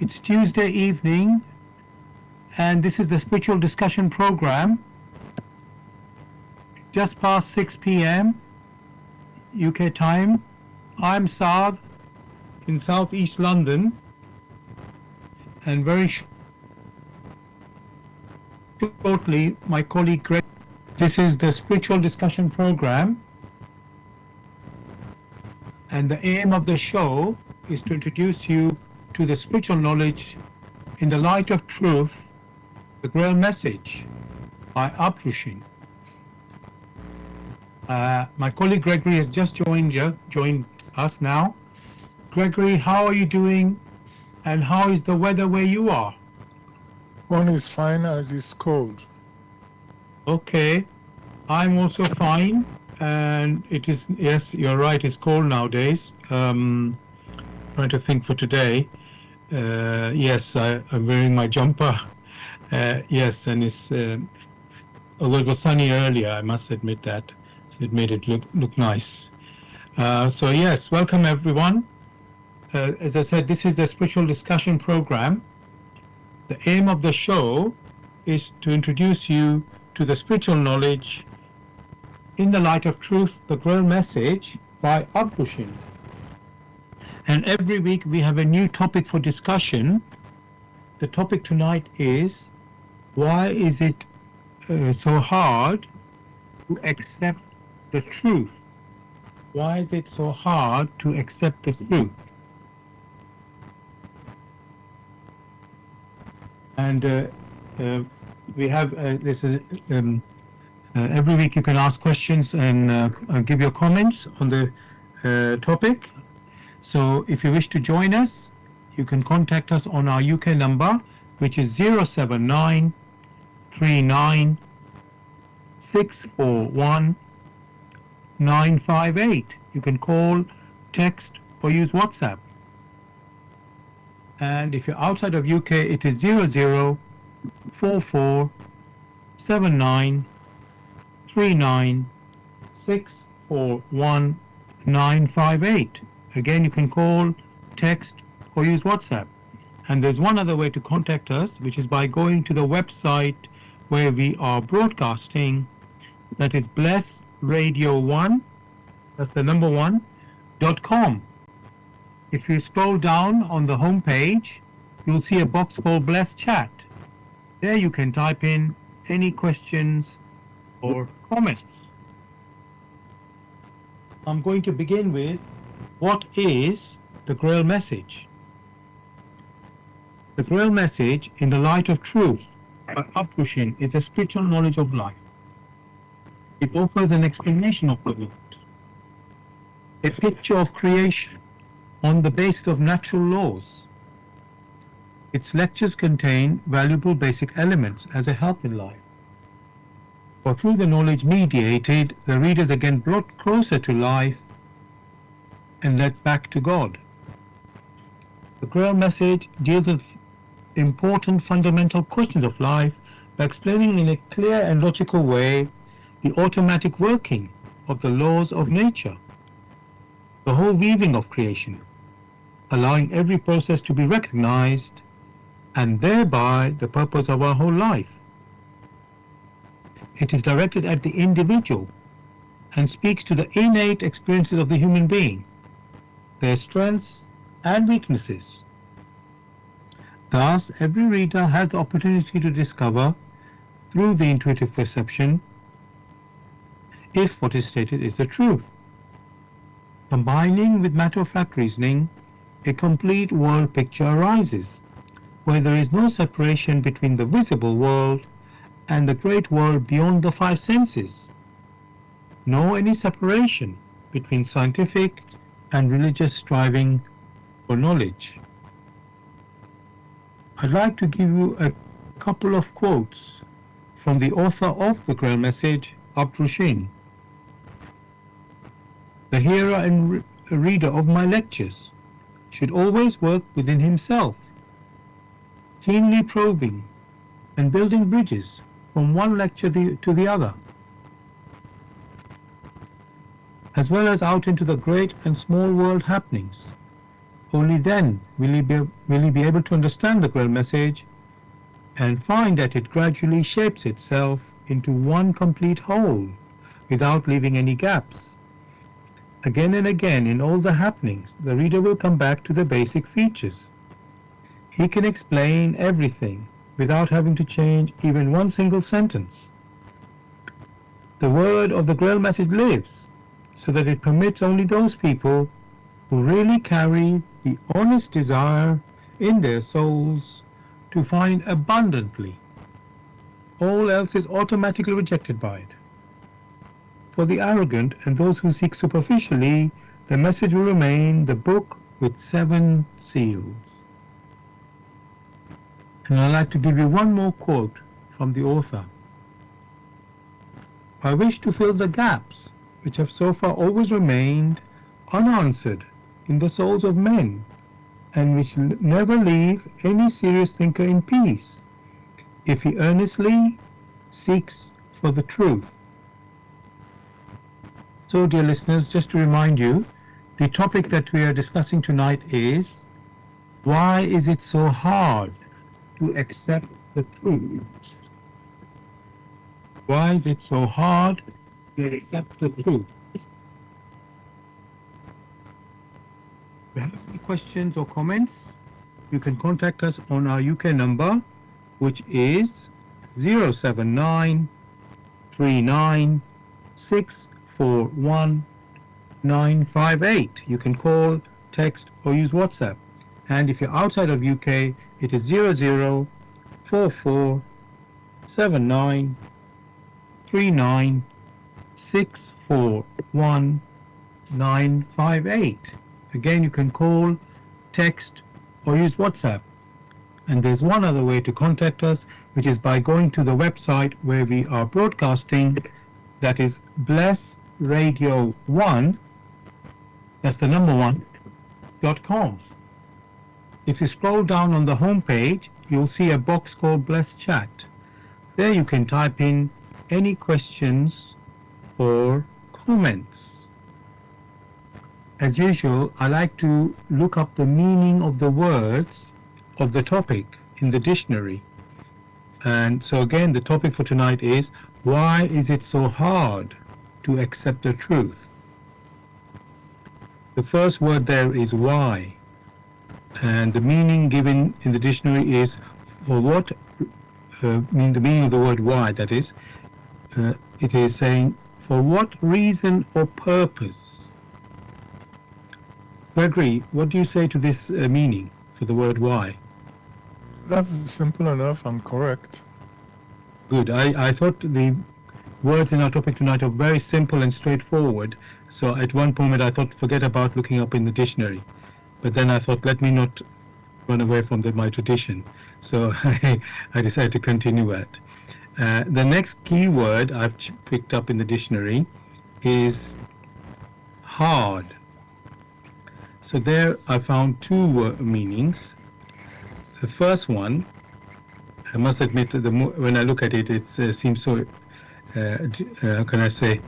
It's Tuesday evening, and this is the spiritual discussion program. Just past 6 p.m. UK time. I'm Saad in southeast London, and very shortly my colleague Greg. This is the spiritual discussion program, and the aim of the show is to introduce you to the spiritual knowledge in the light of truth, the Grail Message by Abdushin. My colleague Gregory has just joined us now. Gregory, how are you doing, and how is the weather where you are? One is fine and it is cold. Okay, I'm also fine, and it is, yes, you're right, it's cold nowadays. Trying to think for today. Yes, I'm wearing my jumper. Yes, and it's, although it was sunny earlier, I must admit that. So it made it look nice. So yes, welcome everyone. As I said, this is the spiritual discussion program. The aim of the show is to introduce you to the spiritual knowledge in the light of truth, the Grail Message by Abdushin. And every week we have a new topic for discussion. The topic tonight is, why is it so hard to accept the truth? Why is it so hard to accept the truth? And we have this every week you can ask questions and give your comments on the topic. So if you wish to join us, you can contact us on our UK number, which is 079 39 641 958. You can call, text, or use WhatsApp. And if you're outside of UK, it is 0044 79 39 641 958. Again, you can call, text, or use WhatsApp. And there's one other way to contact us, which is by going to the website where we are broadcasting. That is blessradio1, that's the number 1.com. If you scroll down on the home page, you'll see a box called Bless Chat. There you can type in any questions or comments. I'm going to begin with, what is the Grail Message? The Grail Message in the light of truth by Abdushin is a spiritual knowledge of life. It offers an explanation of the world, a picture of creation on the basis of natural laws. Its lectures contain valuable basic elements as a help in life. For through the knowledge mediated, the readers again brought closer to life and led back to God. The Grail Message deals with important fundamental questions of life by explaining in a clear and logical way the automatic working of the laws of nature, the whole weaving of creation, allowing every process to be recognized, and thereby the purpose of our whole life. It is directed at the individual and speaks to the innate experiences of the human being, their strengths and weaknesses. Thus, every reader has the opportunity to discover, through the intuitive perception, if what is stated is the truth. Combining with matter-of-fact reasoning, a complete world picture arises, where there is no separation between the visible world and the great world beyond the five senses, nor any separation between scientific and religious striving for knowledge. I'd like to give you a couple of quotes from the author of the Grail Message, Abdushin. The hearer and reader of my lectures should always work within himself, keenly probing and building bridges from one lecture to the other, as well as out into the great and small world happenings, Only then will he be able to understand the Grail message and find that it gradually shapes itself into one complete whole without leaving any gaps. Again and again in all the happenings, the reader will come back to the basic features. He can explain everything without having to change even one single sentence. The word of the Grail message lives so that it permits only those people who really carry the honest desire in their souls to find abundantly. All else is automatically rejected by it. For the arrogant and those who seek superficially, the message will remain the book with 7 seals. And I'd like to give you one more quote from the author. I wish to fill the gaps which have so far always remained unanswered in the souls of men, and which never leave any serious thinker in peace, if he earnestly seeks for the truth. So, dear listeners, just to remind you, the topic that we are discussing tonight is, why is it so hard to accept the truth? Why is it so hard to accept the truth? If you have any questions or comments, you can contact us on our UK number, which is 079 39 641 958. You can call, text or use WhatsApp. And if you're outside of UK, it is 0044 79 39 641 958. Again, you can call, text or use WhatsApp. And there's one other way to contact us, which is by going to the website where we are broadcasting, that is Bless Radio 1, that's the number 1.com. If you scroll down on the home page, you'll see a box called Bless Chat. There you can type in any questions or comments. As usual, I like to look up the meaning of the words of the topic in the dictionary. And so again, the topic for tonight is, why is it so hard to accept the truth? The first word there is why, and the meaning given in the dictionary is, for what, the meaning of the word why, that is, it is saying, for what reason or purpose? Gregory, what do you say to this meaning for the word why? That's simple enough and correct. Good. I thought the words in our topic tonight are very simple and straightforward. So at one moment I thought, forget about looking up in the dictionary. But then I thought, let me not run away from my tradition. So I decided to continue it. The next key word I've picked up in the dictionary is hard. So there I found 2 meanings. The first one, I must admit, that when I look at it, it seems so, how can I say,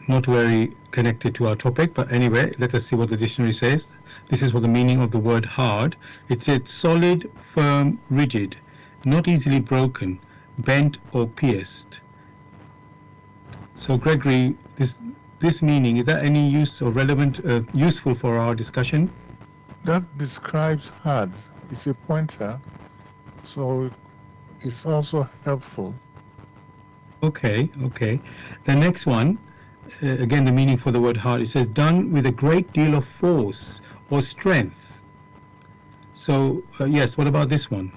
not very connected to our topic. But anyway, let us see what the dictionary says. This is what the meaning of the word hard. It said solid, firm, rigid, not easily broken, bent or pierced. So Gregory, this meaning, is that any use or relevant, useful for our discussion? That describes hard. It's a pointer, so it's also helpful. Okay. The next one, again the meaning for the word hard, it says done with a great deal of force or strength. So yes, what about this one?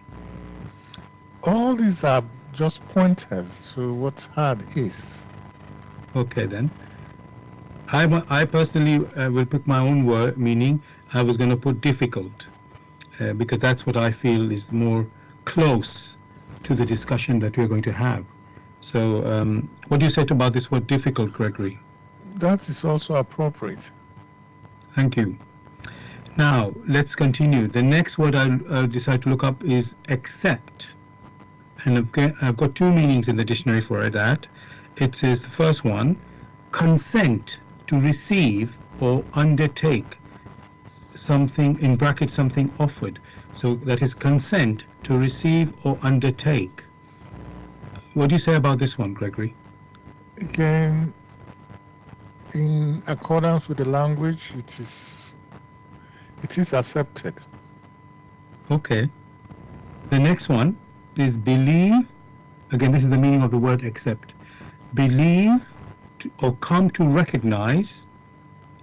All these are just pointers to what hard is. Okay then. I personally will put my own word meaning. I was going to put difficult because that's what I feel is more close to the discussion that we're going to have. So what do you say about this word difficult, Gregory? That is also appropriate. Thank you. Now let's continue. The next word I'll decide to look up is accept. And I've got 2 meanings in the dictionary for that. It says the first one, consent to receive or undertake. something, in brackets, something offered. So that is consent to receive or undertake. What do you say about this one, Gregory? Again, in accordance with the language, it is accepted. Okay. The next one is believe. Again, this is the meaning of the word accept. Believe or come to recognize,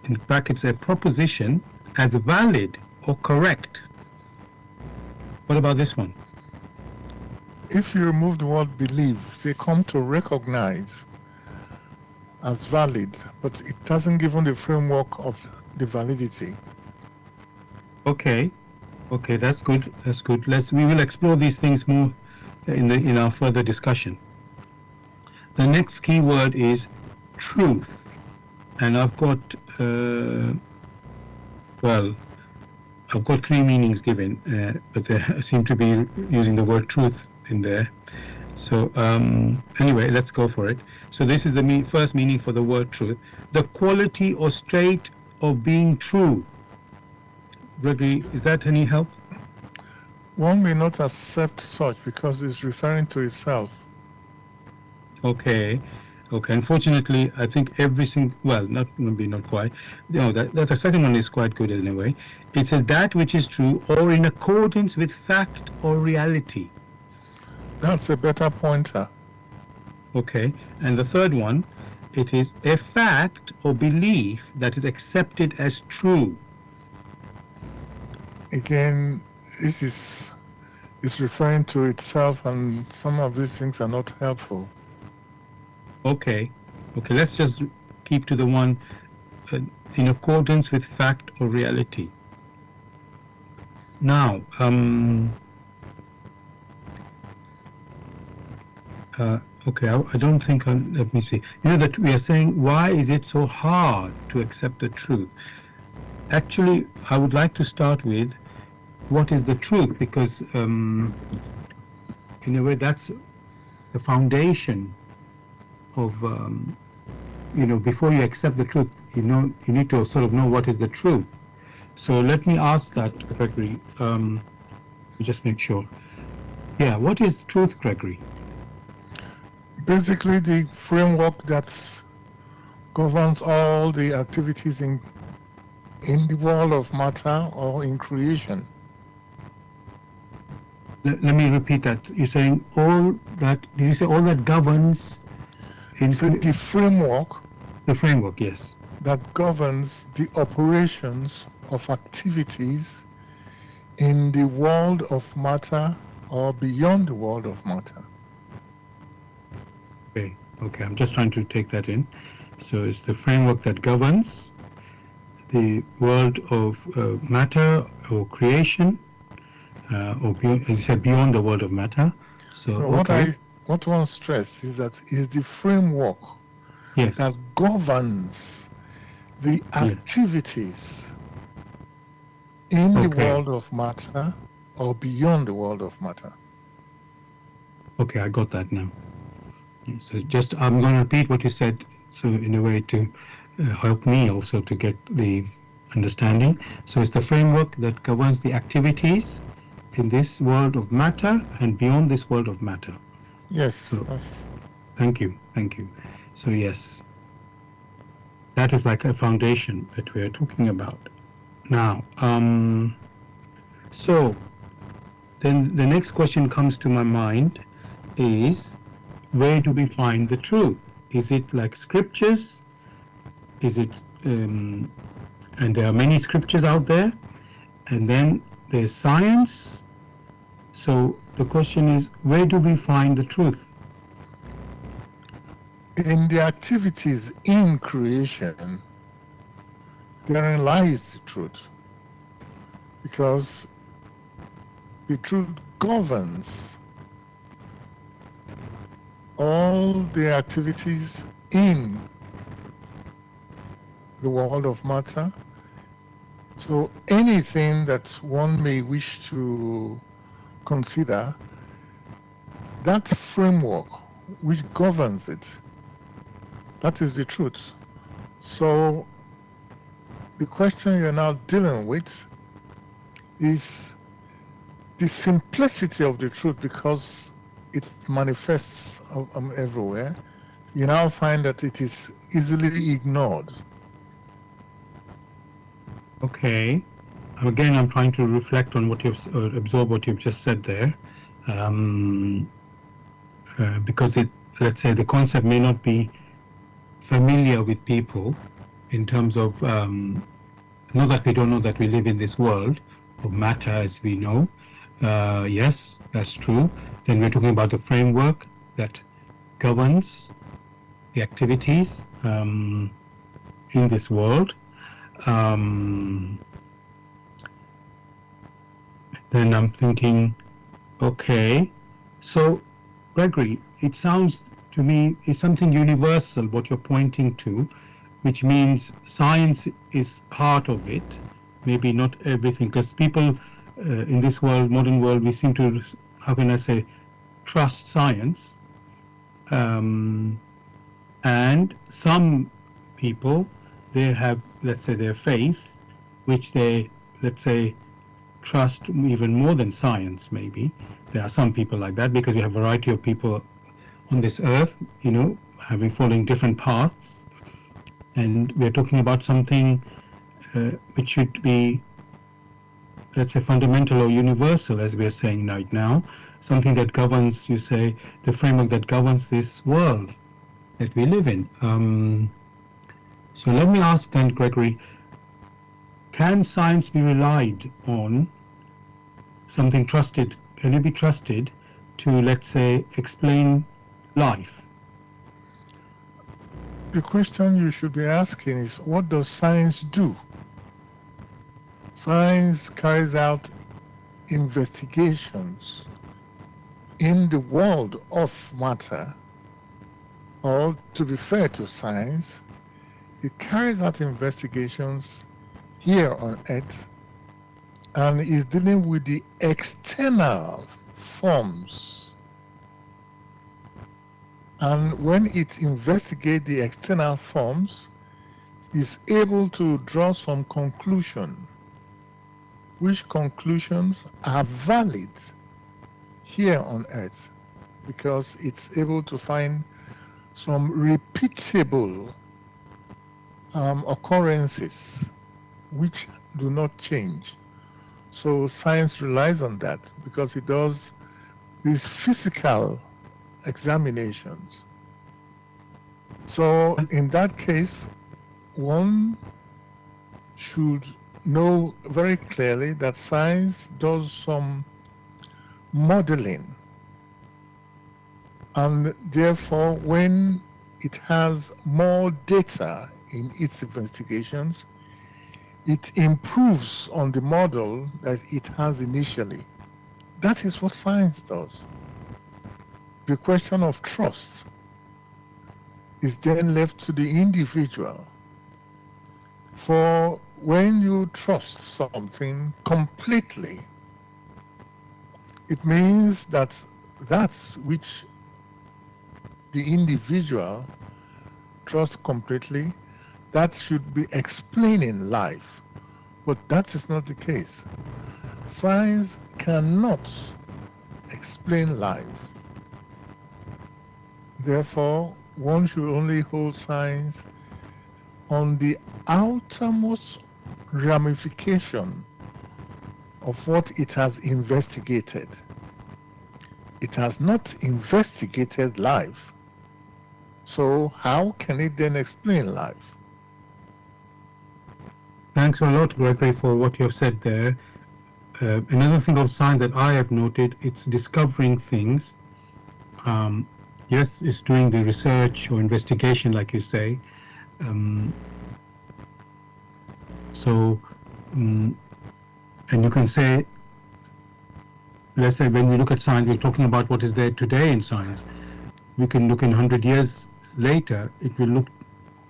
in brackets, a proposition as valid or correct. What about this one? If you remove the word believe, they come to recognize as valid, but it doesn't give them the framework of the validity. Okay. Okay, that's good. That's good. We will explore these things more in our further discussion. The next key word is truth, and I've got I've got three meanings given, but they seem to be using the word truth in there. So anyway, let's go for it. So this is the first meaning for the word truth: the quality or state of being true. Gregory, is that any help? One may not accept such because it's referring to itself. Okay. Okay. Unfortunately, I think every single, well, not quite. No, that the second one is quite good anyway. It says that which is true or in accordance with fact or reality. That's a better pointer. Okay. And the third one, it is a fact or belief that is accepted as true. Again, this is referring to itself, and some of these things are not helpful. Okay. Okay. Let's just keep to the one in accordance with fact or reality. Now, okay, I don't think let me see. You know that we are saying, why is it so hard to accept the truth? Actually, I would like to start with what is the truth, because in a way that's the foundation of before you accept the truth, you need to sort of know what is the truth. So let me ask that, Gregory. Just make sure. Yeah, what is truth, Gregory? Basically, the framework that governs all the activities in the world of matter or in creation. Let me repeat that. You're saying all that. Did you say all that governs? So the framework. The framework, yes. That governs the operations of activities in the world of matter or beyond the world of matter. Okay. Okay. I'm just trying to take that in. So it's the framework that governs the world of matter or creation, or beyond, as you said, beyond the world of matter. So what one stress is that is the framework that governs the activities in the world of matter or beyond the world of matter. Okay, I got that now. So I'm going to repeat what you said, so in a way to help me also to get the understanding. So it's the framework that governs the activities in this world of matter and beyond this world of matter. Yes. So, thank you. So yes, that is like a foundation that we are talking about. Now, so then the next question comes to my mind is, where do we find the truth? Is it like scriptures? Is it, and there are many scriptures out there, and then there's science. So the question is, where do we find the truth? In the activities in creation, therein lies the truth. Because the truth governs all the activities in the world of matter. So anything that one may wish to consider, that framework which governs it, that is the truth. So the question you're now dealing with is the simplicity of the truth, because it manifests everywhere. You now find that it is easily ignored. Okay. Again, I'm trying to reflect on what you've absorb what you've just said there, because let's say the concept may not be familiar with people in terms of not that we don't know that we live in this world of matter as we know. Yes, that's true. Then we're talking about the framework that governs the activities in this world. Then I'm thinking, okay, so Gregory, it sounds to me is something universal what you're pointing to, which means science is part of it, maybe not everything, because people in this world, modern world, we seem to, how can I say, trust science, and some people, they have, let's say, their faith, which they, let's say, trust even more than science. Maybe there are some people like that, because we have a variety of people on this earth, having following different paths, and we're talking about something which should be, let's say, fundamental or universal, as we're saying right now, something that governs, you say, the framework that governs this world that we live in. So let me ask then, Gregory, can science be relied on, something trusted, can it be trusted to, let's say, explain life? The question you should be asking is, what does science do? Science carries out investigations in the world of matter, or to be fair to science, it carries out investigations here on Earth and is dealing with the external forms. And when it investigates the external forms, is able to draw some conclusion, which conclusions are valid here on Earth, because it's able to find some repeatable occurrences which do not change. So science relies on that, because it does these physical examinations. So in that case, one should know very clearly that science does some modeling, and therefore when it has more data in its investigations, it improves on the model that it has initially. That is what science does. The question of trust is then left to the individual. For when you trust something completely, it means that that's which the individual trusts completely, that should be explaining life. But that is not the case. Science cannot explain life. Therefore, one should only hold science on the outermost ramification of what it has investigated. It has not investigated life. So how can it then explain life? Thanks a lot, Gregory, for what you have said there. Another thing of science that I have noted, it's discovering things. Yes, it's doing the research or investigation, like you say. And you can say, let's say when we look at science, we're talking about what is there today in science. We can look in 100 years later, it will look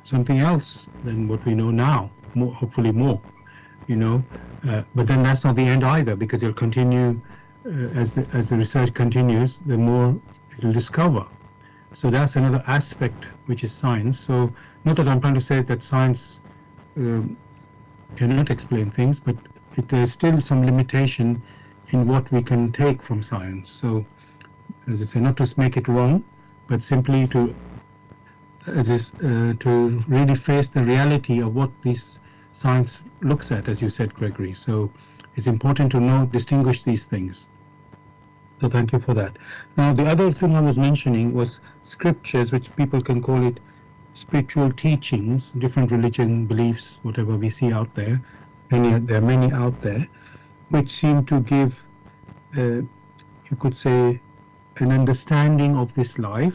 something else than what we know now, more, hopefully more, but then that's not the end either, because it'll continue, as the research continues, the more it'll discover. So that's another aspect which is science. So not that I'm trying to say that science cannot explain things, but there's still some limitation in what we can take from science. So, as I say, not to make it wrong, but simply to to really face the reality of what this science looks at, as you said, Gregory. So it's important to distinguish these things. So thank you for that. Now, the other thing I was mentioning was scriptures, which people can call it spiritual teachings, different religion, beliefs, whatever we see out there. There are many out there, which seem to give, you could say, an understanding of this life,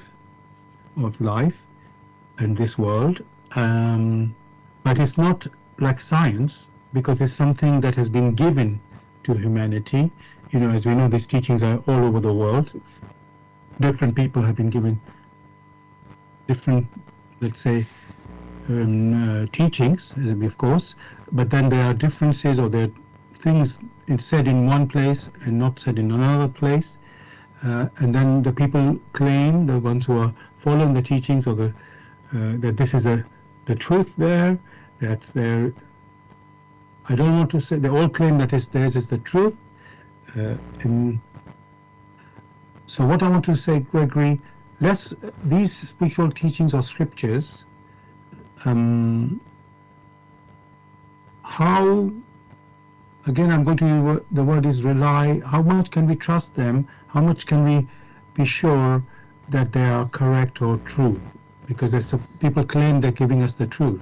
and this world. But it's not like science, because it's something that has been given to humanity. As we know, these teachings are all over the world. Different people have been given different, let's say, teachings, of course, but then there are differences, or there are things said in one place and not said in another place. And then the people claim, the ones who are following the teachings, or that this is the truth there, that's there. I don't want to say, they all claim that theirs is the truth. So what I want to say, Gregory, these spiritual teachings or scriptures, how, again, I'm going to use the word is rely, how much can we trust them? How much can we be sure that they are correct or true? Because people claim they're giving us the truth.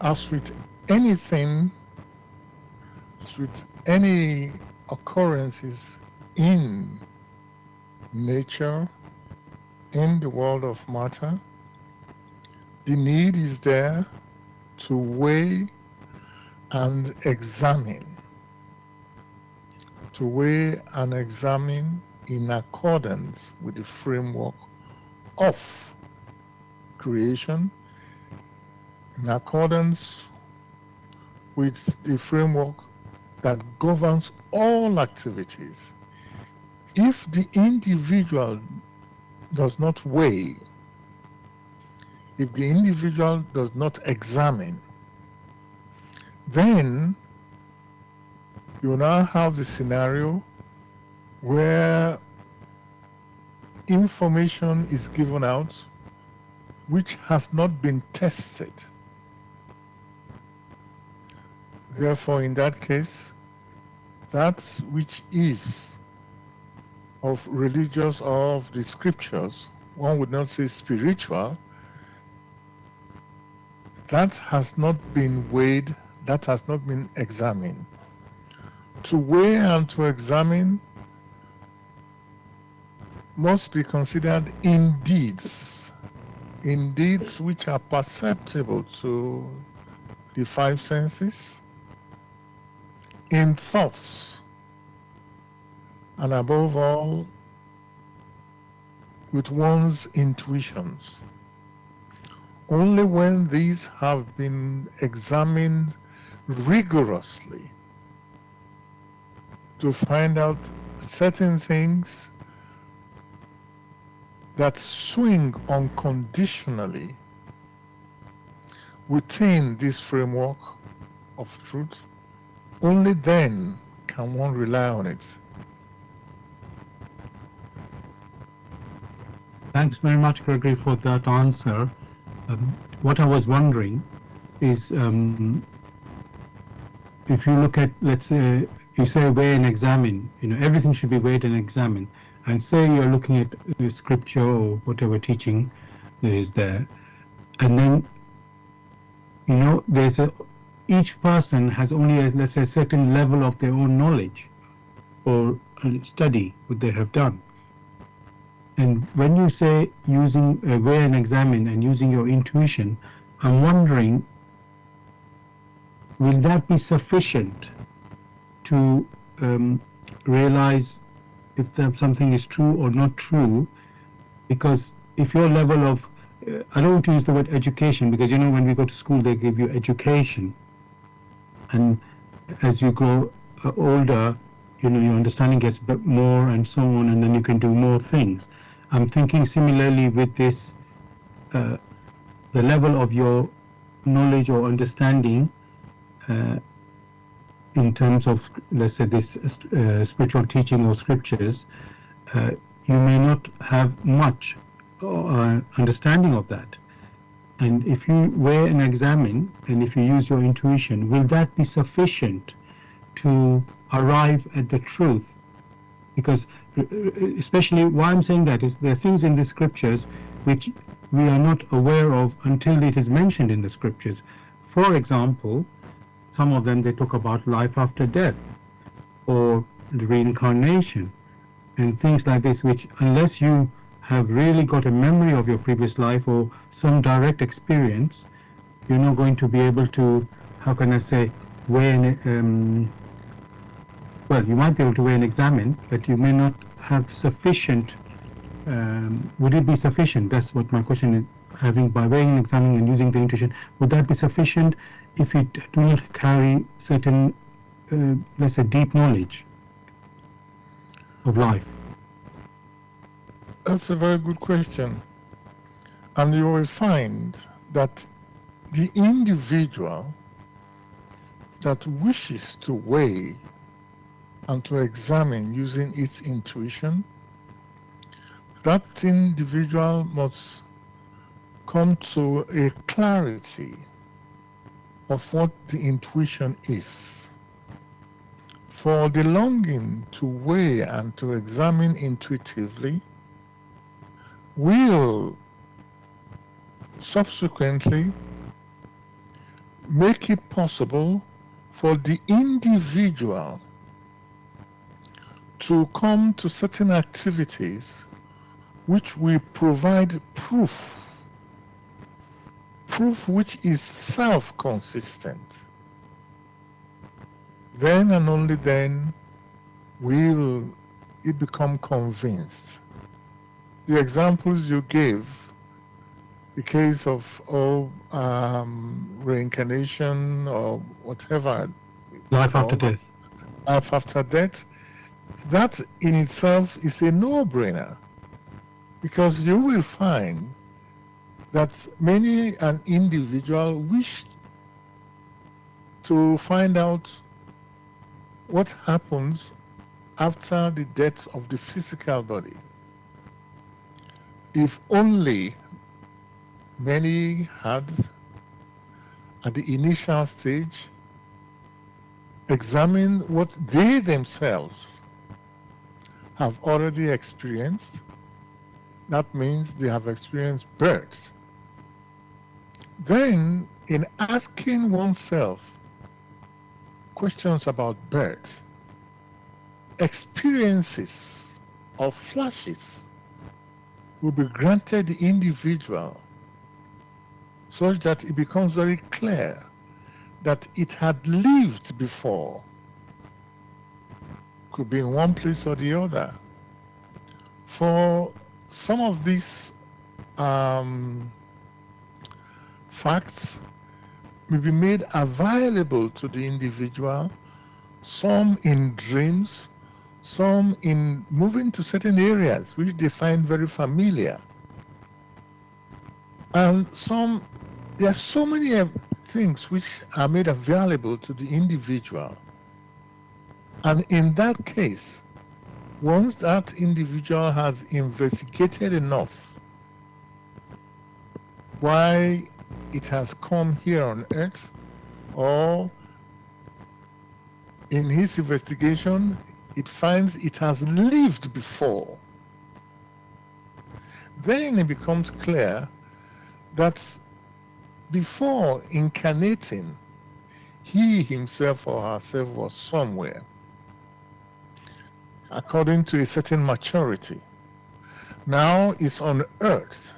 As with anything, with any occurrences in nature, in the world of matter, the need is there to weigh and examine. To weigh and examine in accordance with the framework of creation, in accordance with the framework that governs all activities. If the individual does not weigh, if the individual does not examine, then you now have the scenario where information is given out which has not been tested. Therefore, in that case, that which is of religious or of the scriptures, one would not say spiritual, that has not been weighed, that has not been examined. To weigh and to examine must be considered in deeds which are perceptible to the five senses, in thoughts, and above all, with one's intuitions. Only when these have been examined rigorously to find out certain things that swing unconditionally within this framework of truth, only then can one rely on it. Thanks very much, Gregory, for that answer. What I was wondering is, if you look at, let's say, you say weigh and examine, everything should be weighed and examined. And say you're looking at scripture or whatever teaching there is there, and then, each person has only, let's say, a certain level of their own knowledge or study what they have done. And when you say using weigh and examine and using your intuition, I'm wondering, will that be sufficient to realize if something is true or not true? Because if your level of, I don't want to use the word education, because when we go to school they give you education, and as you grow older, your understanding gets more and so on, and then you can do more things. I'm thinking similarly with this, the level of your knowledge or understanding in terms of, let's say, this spiritual teaching or scriptures, you may not have much understanding of that. And if you weigh and examine, and if you use your intuition, will that be sufficient to arrive at the truth? Because especially why I'm saying that is there are things in the scriptures which we are not aware of until it is mentioned in the scriptures. For example, some of them, they talk about life after death or reincarnation and things like this, which unless you have really got a memory of your previous life or some direct experience, you're not going to be able to, how can I say, weigh and, well, you might be able to weigh and examine, but you may not have sufficient, would it be sufficient? That's what my question is, having by weighing and examining and using the intuition, would that be sufficient if it do not carry certain, let's say, deep knowledge of life? That's a very good question. And you will find that the individual that wishes to weigh and to examine using its intuition, that individual must come to a clarity of what the intuition is. For the longing to weigh and to examine intuitively will subsequently make it possible for the individual to come to certain activities which will provide proof which is self-consistent. Then and only then will it become convinced. The examples you gave, the case of reincarnation or whatever. Life after death. Life after death, that in itself is a no-brainer, because you will find that many an individual wish to find out what happens after the death of the physical body. If only many had, at the initial stage, examined what they themselves have already experienced. That means they have experienced birth. Then, in asking oneself questions about birth, experiences or flashes will be granted the individual such that it becomes very clear that it had lived before. Could be in one place or the other. For some of these facts may be made available to the individual, some in dreams, some in moving to certain areas which they find very familiar. And there are so many things which are made available to the individual. And in that case, once that individual has investigated enough why it has come here on earth, or in his investigation, it finds it has lived before, then it becomes clear that before incarnating, he himself or herself was somewhere, according to a certain maturity. Now is on earth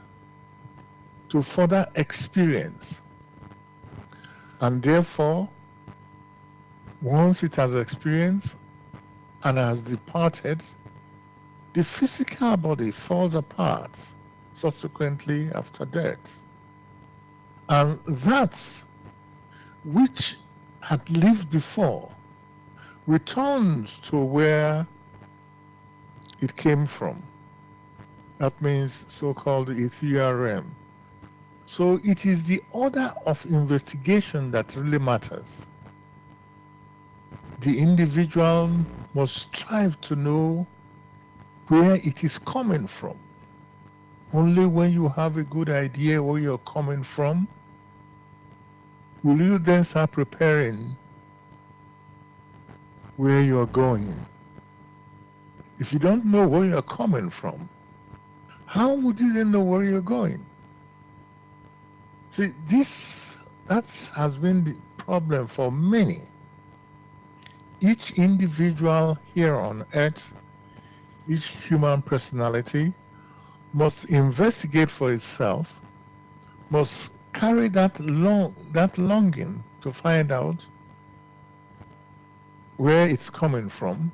to further experience. And therefore, once it has experienced and has departed, the physical body falls apart subsequently after death. And that which had lived before returns to where it came from. That means so-called ethereal realm. So it is the order of investigation that really matters. the individual must strive to know where it is coming from. Only when you have a good idea where you're coming from, will you then start preparing where you're going. If you don't know where you're coming from, how would you then know where you're going? See, that has been the problem for many. Each individual here on earth, each human personality must investigate for itself, must carry that longing to find out where it's coming from.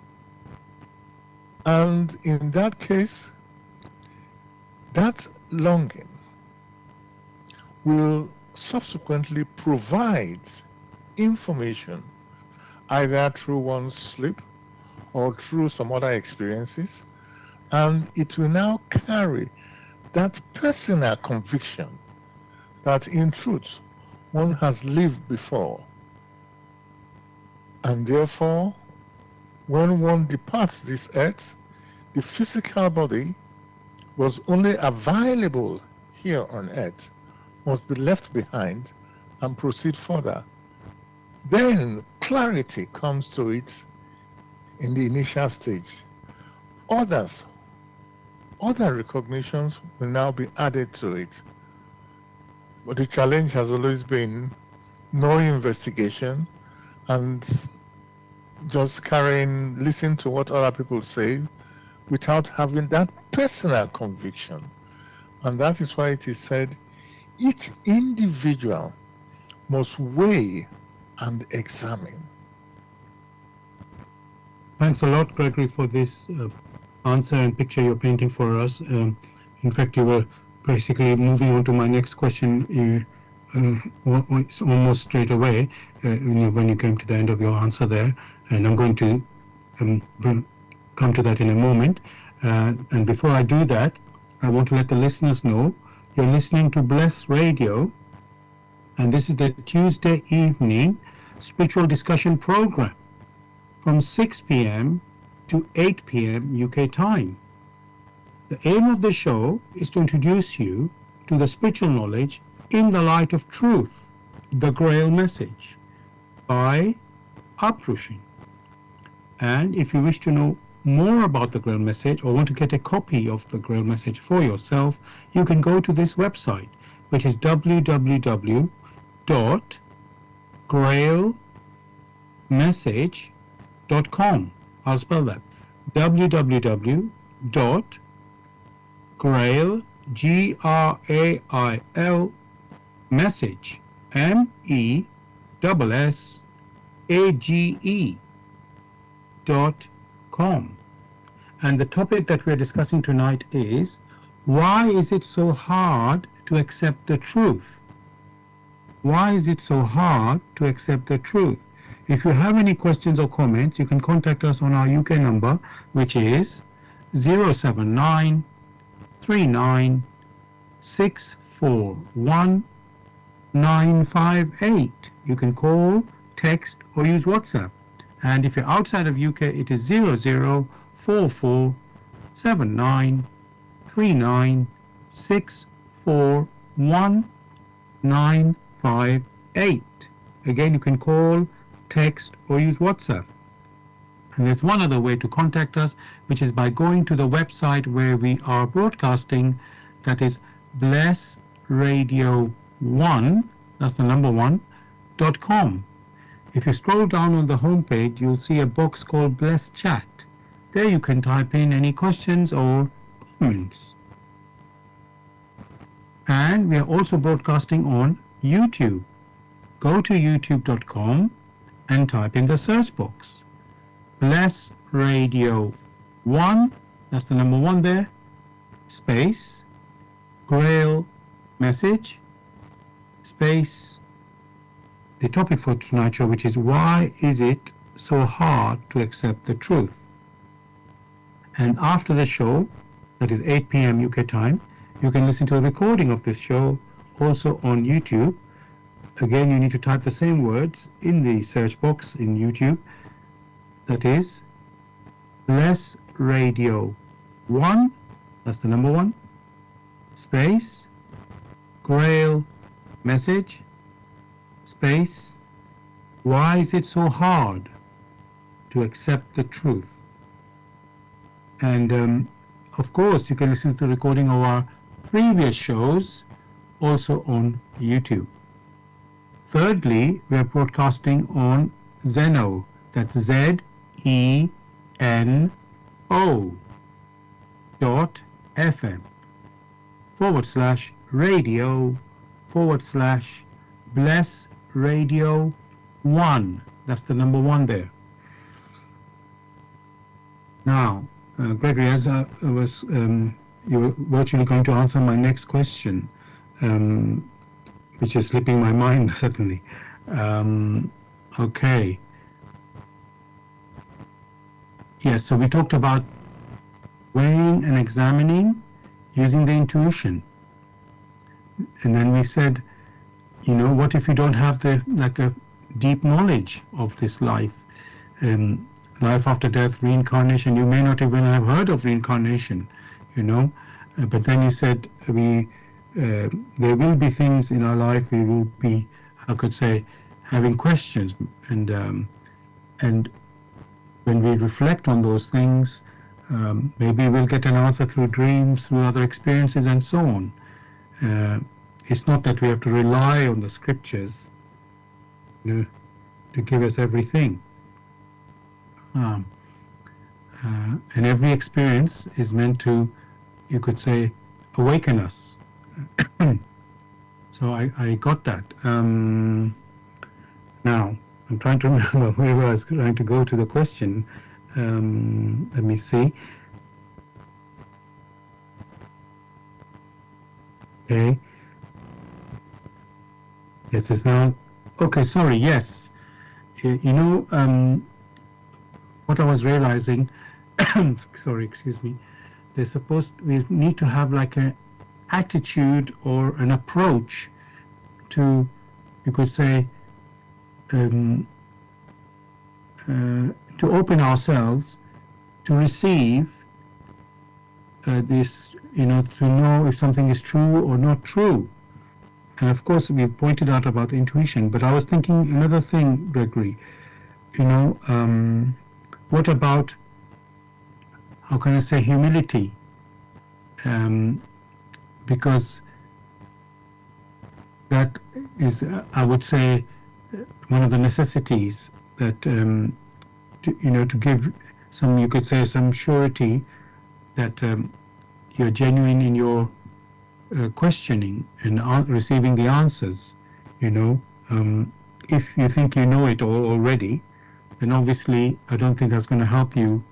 And in that case, that longing will subsequently provide information either through one's sleep or through some other experiences, and it will now carry that personal conviction that in truth one has lived before. And therefore, when one departs this earth, the physical body was only available here on earth, must be left behind and proceed further. Then clarity comes to it in the initial stage. Other recognitions will now be added to it. But the challenge has always been no investigation and just listen to what other people say without having that personal conviction. And that is why it is said each individual must weigh and examine. Thanks a lot, Gregory, for this answer and picture you're painting for us. In fact, you were basically moving on to my next question almost straight away when you came to the end of your answer there. And I'm going to come to that in a moment. And before I do that, I want to let the listeners know you're listening to Bless Radio, and this is the Tuesday evening spiritual discussion program from 6 p.m. to 8 p.m. UK time. The aim of the show is to introduce you to the spiritual knowledge in the light of truth, the Grail Message, by Aprushing. And if you wish to know more about the Grail Message or want to get a copy of the Grail Message for yourself, you can go to this website, which is www.grailmessage.com. I'll spell that. www.grail, Grail, message, MESSAGE.com. And the topic that we're discussing tonight is, why is it so hard to accept the truth? Why is it so hard to accept the truth? If you have any questions or comments, you can contact us on our UK number, which is 079 39 641 958. You can call, text, or use WhatsApp. And if you're outside of UK, it is 0044 79 39 641 958. Again, you can call, text, or use WhatsApp. And there's one other way to contact us, which is by going to the website where we are broadcasting, that is blessradio1, that's the number 1.com. If you scroll down on the home page, you'll see a box called Bless Chat. There you can type in any questions or comments. And we are also broadcasting on YouTube. Go to youtube.com and type in the search box Bless Radio 1, that's the number 1 there, space, Grail Message, space, the topic for tonight's show, which is, why is it so hard to accept the truth? And after the show, that is 8 p.m. UK time, you can listen to a recording of this show also on YouTube. Again, you need to type the same words in the search box in YouTube, that is Bless Radio 1, that's the number 1, space, Grail Message, space, why is it so hard to accept the truth? And of course, you can listen to the recording of our previous shows also on YouTube. Thirdly, we are broadcasting on Zeno, that's ZENO .fm /radio/bless radio 1. That's the number 1 there. Now, Gregory, as you were virtually going to answer my next question, which is slipping my mind suddenly. Okay. Yes, so we talked about weighing and examining using the intuition. And then we said, what if you don't have a deep knowledge of this life, life after death, reincarnation? You may not even have heard of reincarnation, but then you said there will be things in our life we will be, I could say, having questions, and when we reflect on those things, maybe we'll get an answer through dreams, through other experiences, and so on. It's not that we have to rely on the scriptures to give us everything. And every experience is meant to, you could say, awaken us. So I got that. Now, I'm trying to remember where I was trying to go to the question. Let me see. Okay. Yes, it's now. Okay, sorry. Yes. What I was realizing. Sorry, excuse me. We need to have like an attitude or an approach to, you could say, to open ourselves to receive this, to know if something is true or not true. And of course, we pointed out about intuition, but I was thinking another thing, Gregory. What about, how can I say, humility? Because that is, I would say, one of the necessities that, to give some, you could say, some surety that you're genuine in your questioning and receiving the answers. If you think you know it all already, then obviously I don't think that's going to help you.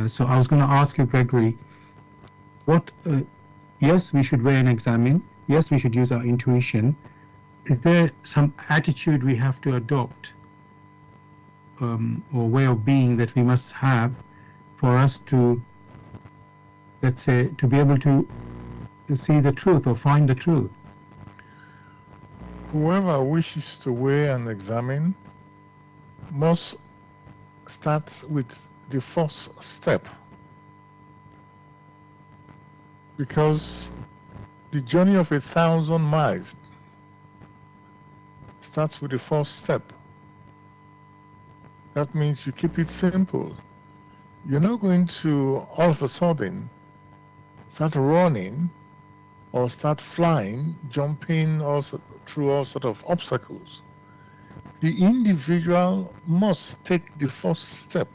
So I was going to ask you, Gregory, yes, we should weigh and examine. Yes, we should use our intuition. Is there some attitude we have to adopt, or way of being that we must have for us to, let's say, to be able to see the truth or find the truth? Whoever wishes to weigh and examine must start with the first step, because the journey of 1,000 miles starts with the first step. That means you keep it simple. You're not going to all of a sudden start running or start flying, jumping through all sorts of obstacles. The individual must take the first step.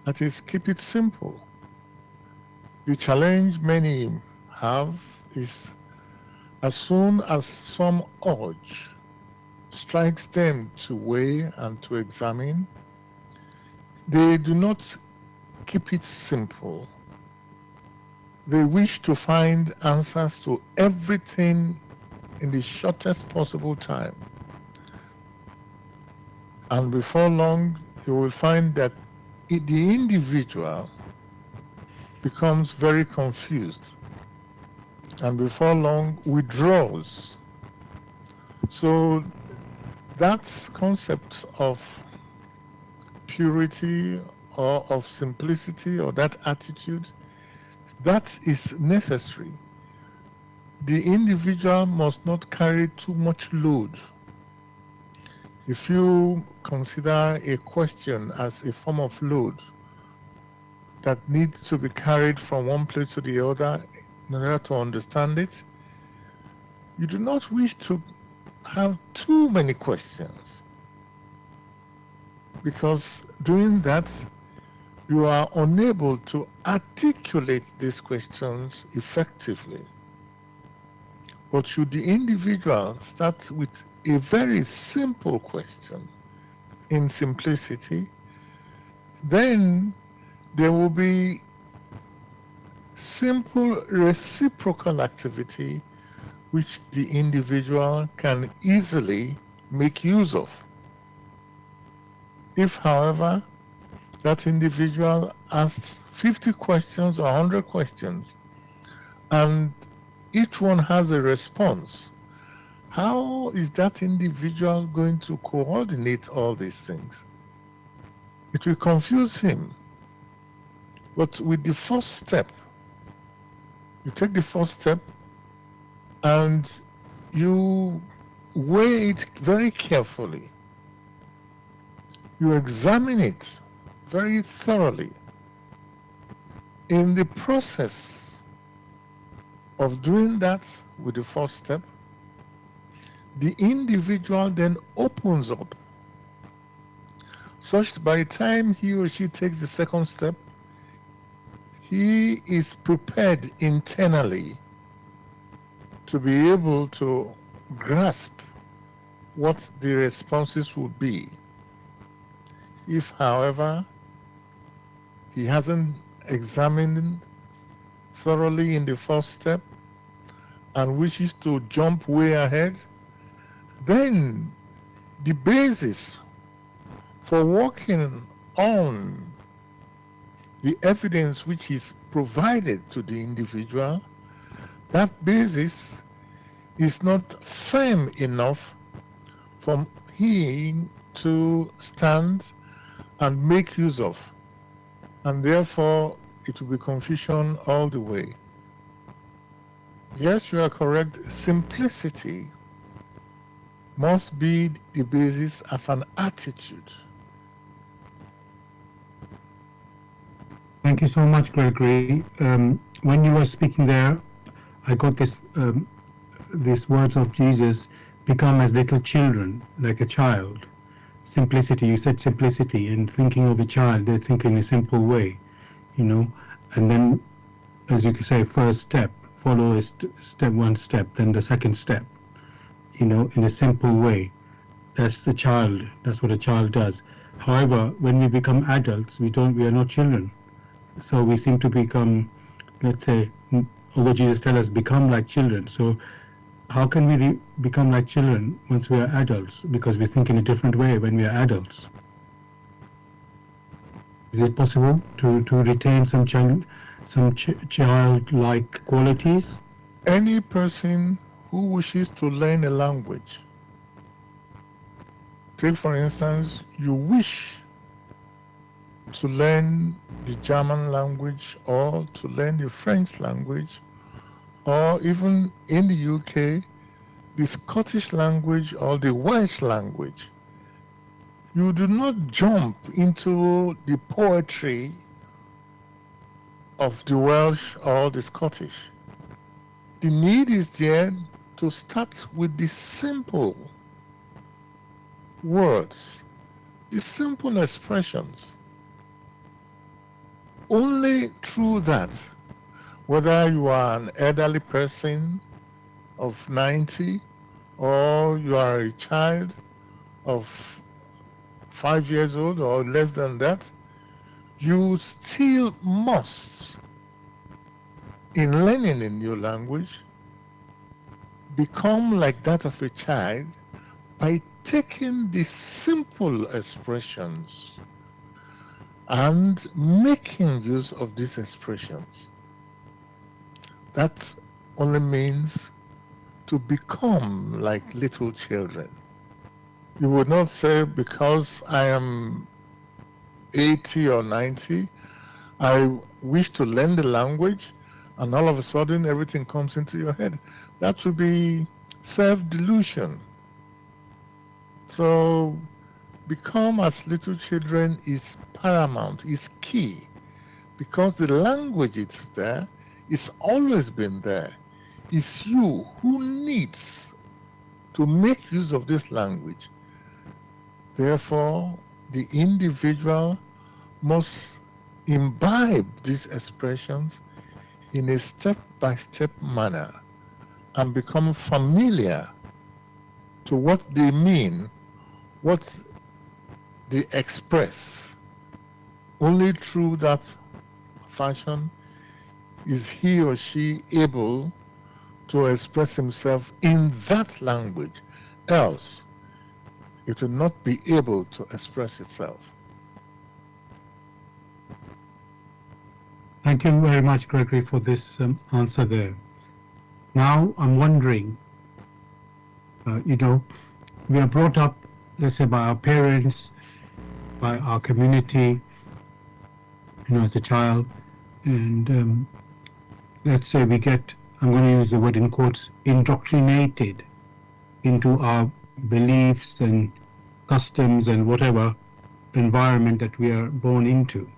That is, keep it simple. The challenge many have is, as soon as some urge strikes them to weigh and to examine, they do not keep it simple. They wish to find answers to everything in the shortest possible time. And before long, you will find that the individual becomes very confused, and before long withdraws. So that concept of purity or of simplicity or that attitude, that is necessary. The individual must not carry too much load. If you consider a question as a form of load that needs to be carried from one place to the other in order to understand it, you do not wish to have too many questions, because doing that, you are unable to articulate these questions effectively. But should the individual start with a very simple question in simplicity, then there will be simple reciprocal activity which the individual can easily make use of. If, however, that individual asks 50 questions or 100 questions and each one has a response, how is that individual going to coordinate all these things? It will confuse him. But with the first step, you take the first step and you weigh it very carefully. You examine it very thoroughly. In the process of doing that with the first step, the individual then opens up, such that by the time he or she takes the second step, he is prepared internally to be able to grasp what the responses would be. If, however, he hasn't examined thoroughly in the first step and wishes to jump way ahead, then the basis for working on the evidence which is provided to the individual, that basis is not firm enough for him to stand and make use of, and therefore it will be confusion all the way. Yes, you are correct. Simplicity must be the basis as an attitude. Thank you so much, Gregory. When you were speaking there, I got these words of Jesus: become as little children, like a child. Simplicity, you said simplicity, and thinking of a child, they think in a simple way, and then, as you could say, first step, follow a one step, then the second step, in a simple way. That's the child, that's what a child does. However, when we become adults, we are not children. So we seem to become, let's say, although Jesus tells us become like children. So how can we become like children once we are adults? Because we think in a different way when we are adults. Is it possible to retain some childlike qualities? Any person who wishes to learn a language, take for instance, you wish to learn the German language or to learn the French language, or even in the UK, the Scottish language or the Welsh language. You do not jump into the poetry of the Welsh or the Scottish. The need is there to start with the simple words, the simple expressions. Only through that, whether you are an elderly person of 90 or you are a child of 5 years old or less than that, you still must, in learning a new language, become like that of a child by taking the simple expressions and making use of these expressions. That only means to become like little children. You would not say, because I am 80 or 90, I wish to learn the language, and all of a sudden everything comes into your head. That would be self-delusion. So become as little children is paramount, is key, because the language is there, it's always been there. It's you who needs to make use of this language. Therefore, the individual must imbibe these expressions in a step-by-step manner and become familiar to what they mean, what they express. Only through that fashion is he or she able to express himself in that language. Else, it will not be able to express itself. Thank you very much, Gregory, for this answer there. Now, I'm wondering, we are brought up, let's say, by our parents, by our community, as a child, and let's say we get, I'm going to use the word in quotes, indoctrinated into our beliefs and customs and whatever environment that we are born into.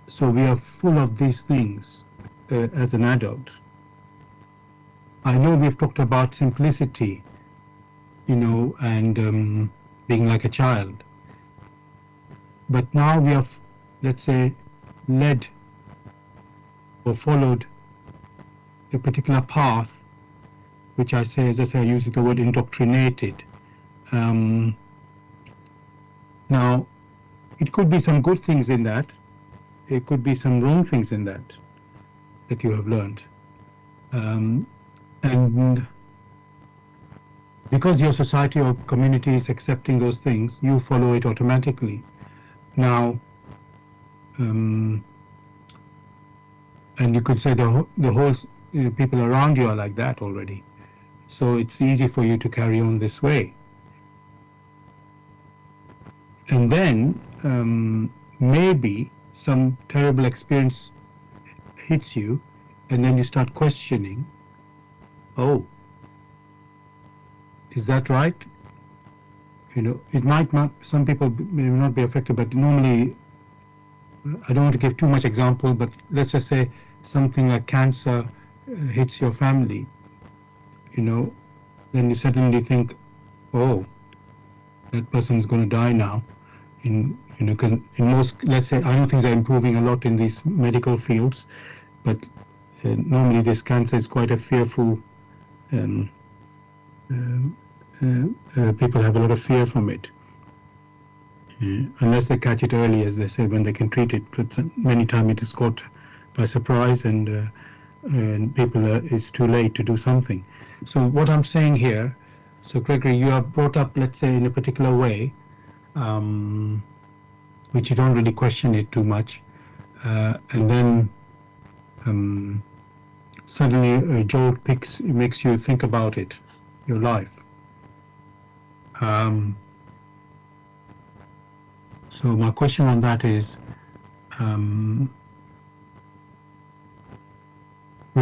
So we are full of these things as an adult. I know we've talked about simplicity, and being like a child. But now we have, let's say, led or followed a particular path, which I say, as I say, I use the word indoctrinated. Now, it could be some good things in that. It could be some wrong things in that you have learned. And because your society or community is accepting those things, you follow it automatically. Now, and you could say the whole people around you are like that already. So it's easy for you to carry on this way. And then maybe some terrible experience hits you, and then you start questioning, oh, is that right? It might not, some people may not be affected, but normally, I don't want to give too much example, but let's just say something like cancer hits your family, then you suddenly think, oh, that person is going to die now. Because in most, let's say, I know things are improving a lot in these medical fields, but normally this cancer is quite a fearful, people have a lot of fear from it. Unless they catch it early, as they say, when they can treat it. But many times it is caught by surprise, and people, it's too late to do something. So what I'm saying here, so Gregory, you are brought up, let's say, in a particular way, which you don't really question it too much, and then suddenly a jolt makes you think about it, your life. So my question on that is, we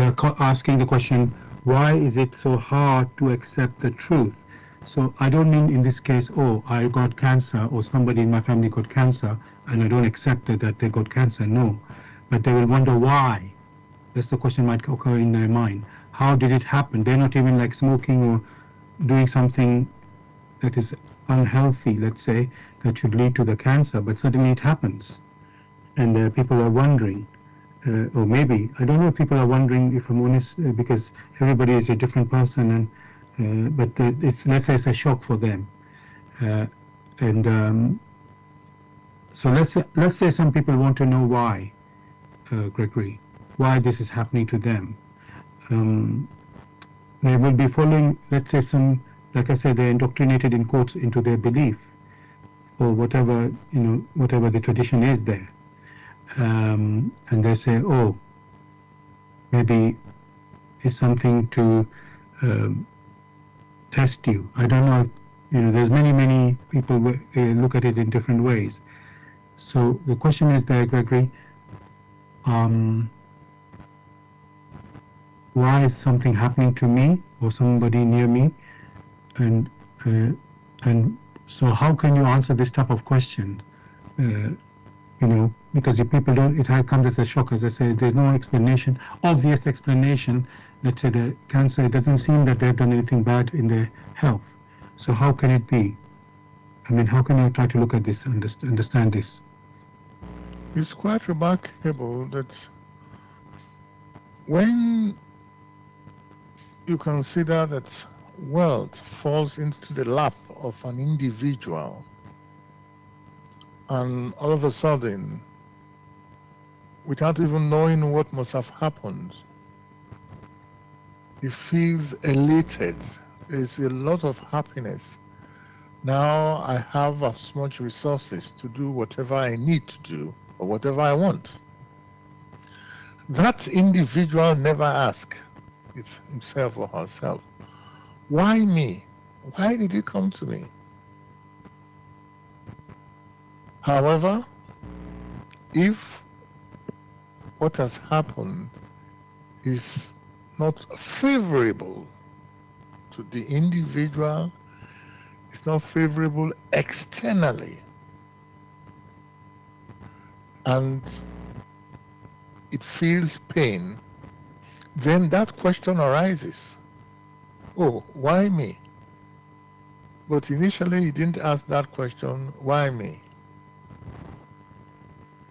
are asking the question, why is it so hard to accept the truth? So I don't mean in this case, oh, I got cancer, or somebody in my family got cancer, and I don't accept it that they got cancer. No, but they will wonder why. That's the question might occur in their mind. How did it happen? They're not even like smoking or doing something that is unhealthy, let's say, that should lead to the cancer, but suddenly it happens. And people are wondering, or maybe, I don't know if people are wondering, if I'm honest, because everybody is a different person, and but it's, let's say, it's a shock for them. So let's say some people want to know why, Gregory, why this is happening to them. They will be following, let's say, some, like I said, they're indoctrinated in quotes into their belief, or whatever, whatever the tradition is there. And they say, oh, maybe it's something to test you. I don't know if, there's many people look at it in different ways. So the question is there, Gregory, why is something happening to me or somebody near me, and so how can you answer this type of question? Because if people don't, it comes as a shock. As I say, there's no obvious explanation. Let's say the cancer, it doesn't seem that they've done anything bad in their health. So how can it be? I mean, how can you try to look at this, understand this? It's quite remarkable that when you consider that wealth falls into the lap of an individual, and all of a sudden, without even knowing what must have happened, he feels elated. There's a lot of happiness. Now I have as much resources to do whatever I need to do or whatever I want. That individual never asks himself or herself, why me? Why did it come to me? However, if what has happened is not favorable to the individual, it's not favorable externally, and it feels pain, then that question arises. Oh, why me? But initially he didn't ask that question, why me?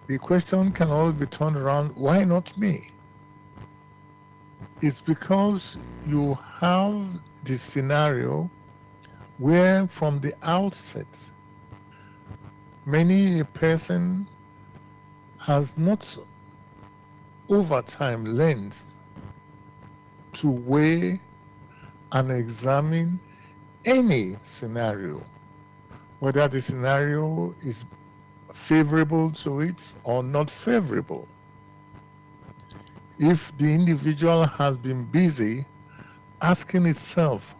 The question can always be turned around, why not me? It's because you have this scenario where from the outset, many a person has not over time learned to weigh and examine any scenario, whether the scenario is favorable to it or not favorable. If the individual has been busy asking itself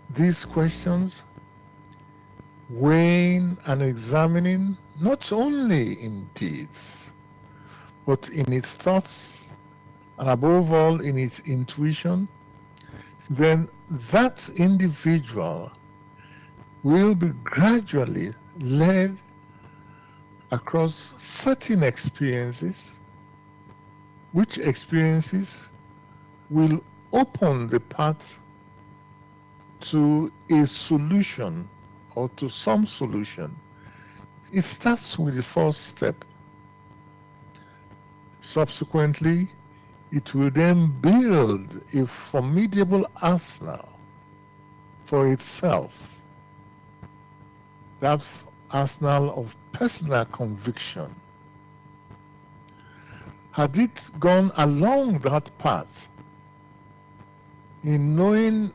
these questions, weighing and examining not only in deeds, but in its thoughts, and above all in its intuition, then that individual will be gradually led across certain experiences, which experiences will open the path to a solution or to some solution. It starts with the first step. Subsequently, it will then build a formidable arsenal for itself. That arsenal of personal conviction. Had it gone along that path in knowing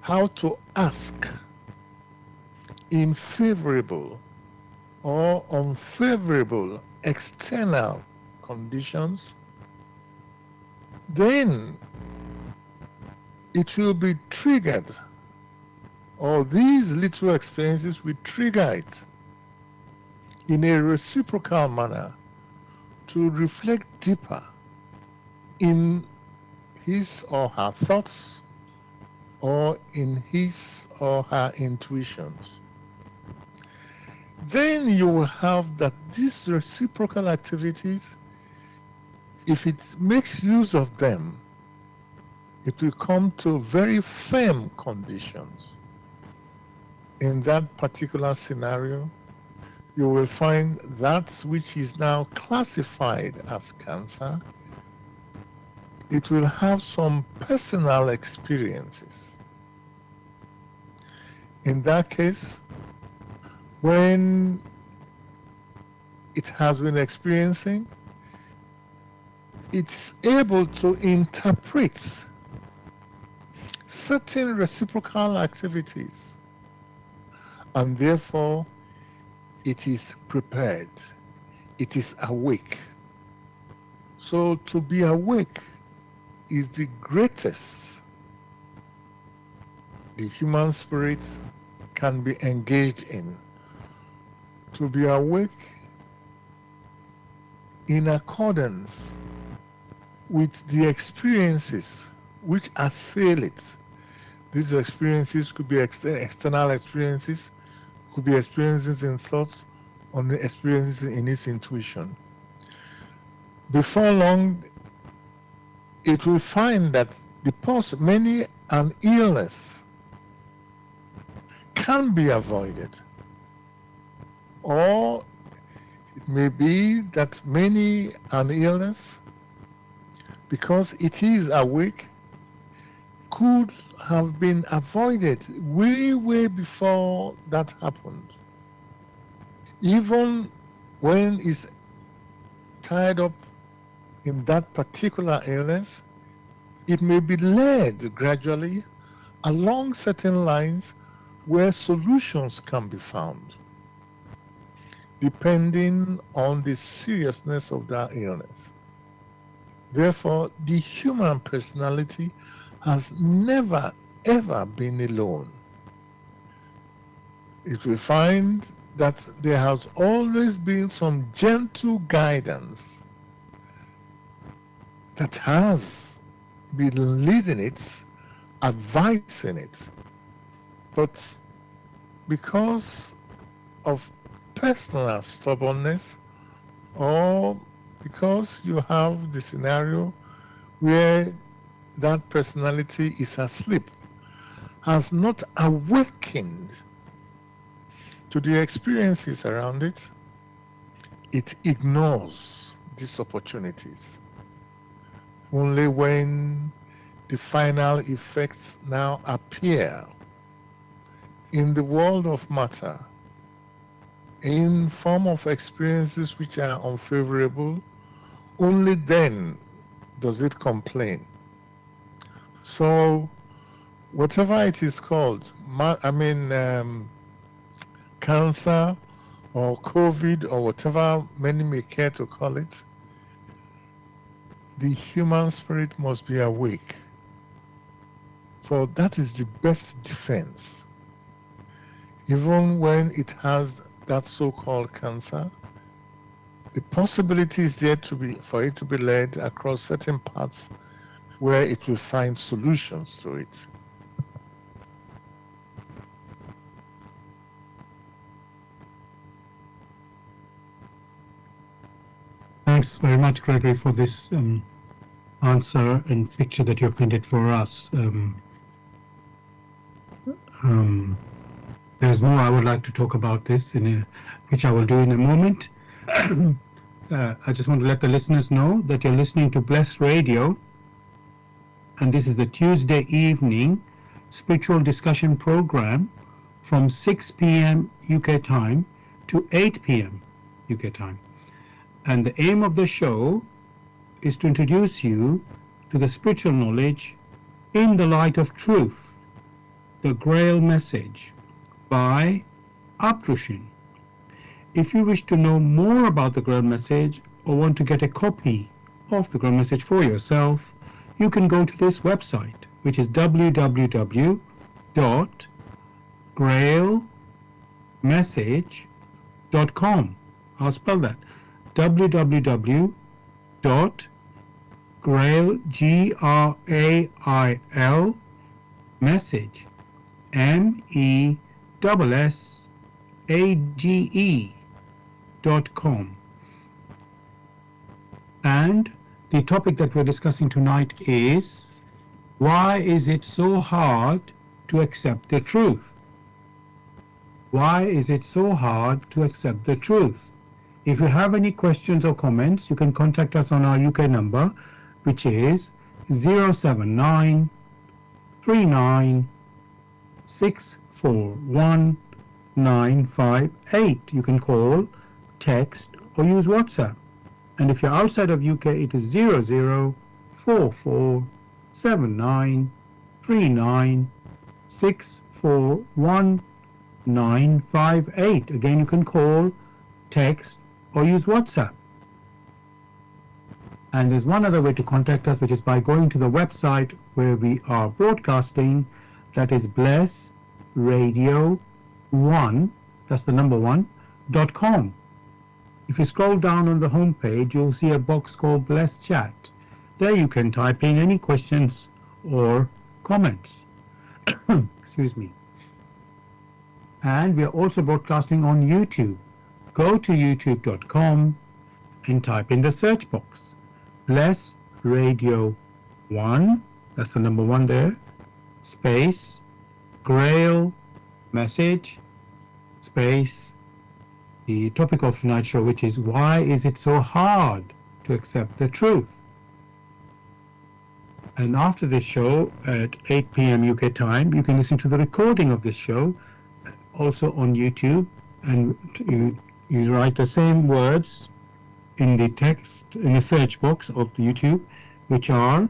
how to ask in favorable or unfavorable external conditions, then it will be triggered, or these little experiences will trigger it in a reciprocal manner to reflect deeper in his or her thoughts or in his or her intuitions. Then you will have that these reciprocal activities, if it makes use of them, it will come to very firm conditions. In that particular scenario, you will find that which is now classified as cancer, it will have some personal experiences. In that case, when it has been experiencing, it's able to interpret certain reciprocal activities, and therefore it is prepared, it is awake. So to be awake is the greatest the human spirit can be engaged in, to be awake in accordance with the experiences which assail it. These experiences could be external experiences, could be experiences in thoughts, or experiences in its intuition. Before long, it will find that many an illness can be avoided. Or it may be that many an illness, because it is awake, could have been avoided way before that happened. Even when it's tied up in that particular illness, it may be led gradually along certain lines where solutions can be found, depending on the seriousness of that illness. Therefore, the human personality has never, ever been alone. It will find that there has always been some gentle guidance that has been leading it, advising it. But because of personal stubbornness, or because you have the scenario where that personality is asleep, has not awakened to the experiences around it, it ignores these opportunities. Only when the final effects now appear in the world of matter, in form of experiences which are unfavorable, only then does it complain. So whatever it is called, cancer or COVID or whatever many may care to call it, the human spirit must be awake. For that is the best defense. Even when it has that so-called cancer, the possibility is there for it to be led across certain paths where it will find solutions to it. Thanks very much, Gregory, for this answer and picture that you've painted for us. There's more I would like to talk about this, which I will do in a moment. I just want to let the listeners know that you're listening to Bless Radio, and this is the Tuesday evening spiritual discussion program from 6 p.m. UK time to 8 p.m. UK time. And the aim of the show is to introduce you to the spiritual knowledge in the light of truth, the Grail Message by Aptrushin. If you wish to know more about the Grail Message or want to get a copy of the Grail Message for yourself, you can go to this website, which is www.grailmessage.com. I'll spell that. www.grail, Grail, message, MESSAGE.com. And the topic that we're discussing tonight is, why is it so hard to accept the truth? Why is it so hard to accept the truth? If you have any questions or comments, you can contact us on our UK number, which is 079 39 641 958. You can call, text, or use WhatsApp. And if you're outside of UK, it is 0044 79 39 641 958. Again, you can call, text, or use WhatsApp. And there's one other way to contact us, which is by going to the website where we are broadcasting. That is Bless Radio 1, that's the number 1, youtube.com. If you scroll down on the home page, you'll see a box called Let's Chat. There you can type in any questions or comments. Excuse me. And we are also broadcasting on YouTube. Go to youtube.com and type in the search box Bless Radio 1, that's the number 1 there, space Grail Message, space the topic of tonight's show, which is why is it so hard to accept the truth? And after this show at 8 p.m. UK time, you can listen to the recording of this show also on YouTube, and you write the same words in the text in the search box of the YouTube, which are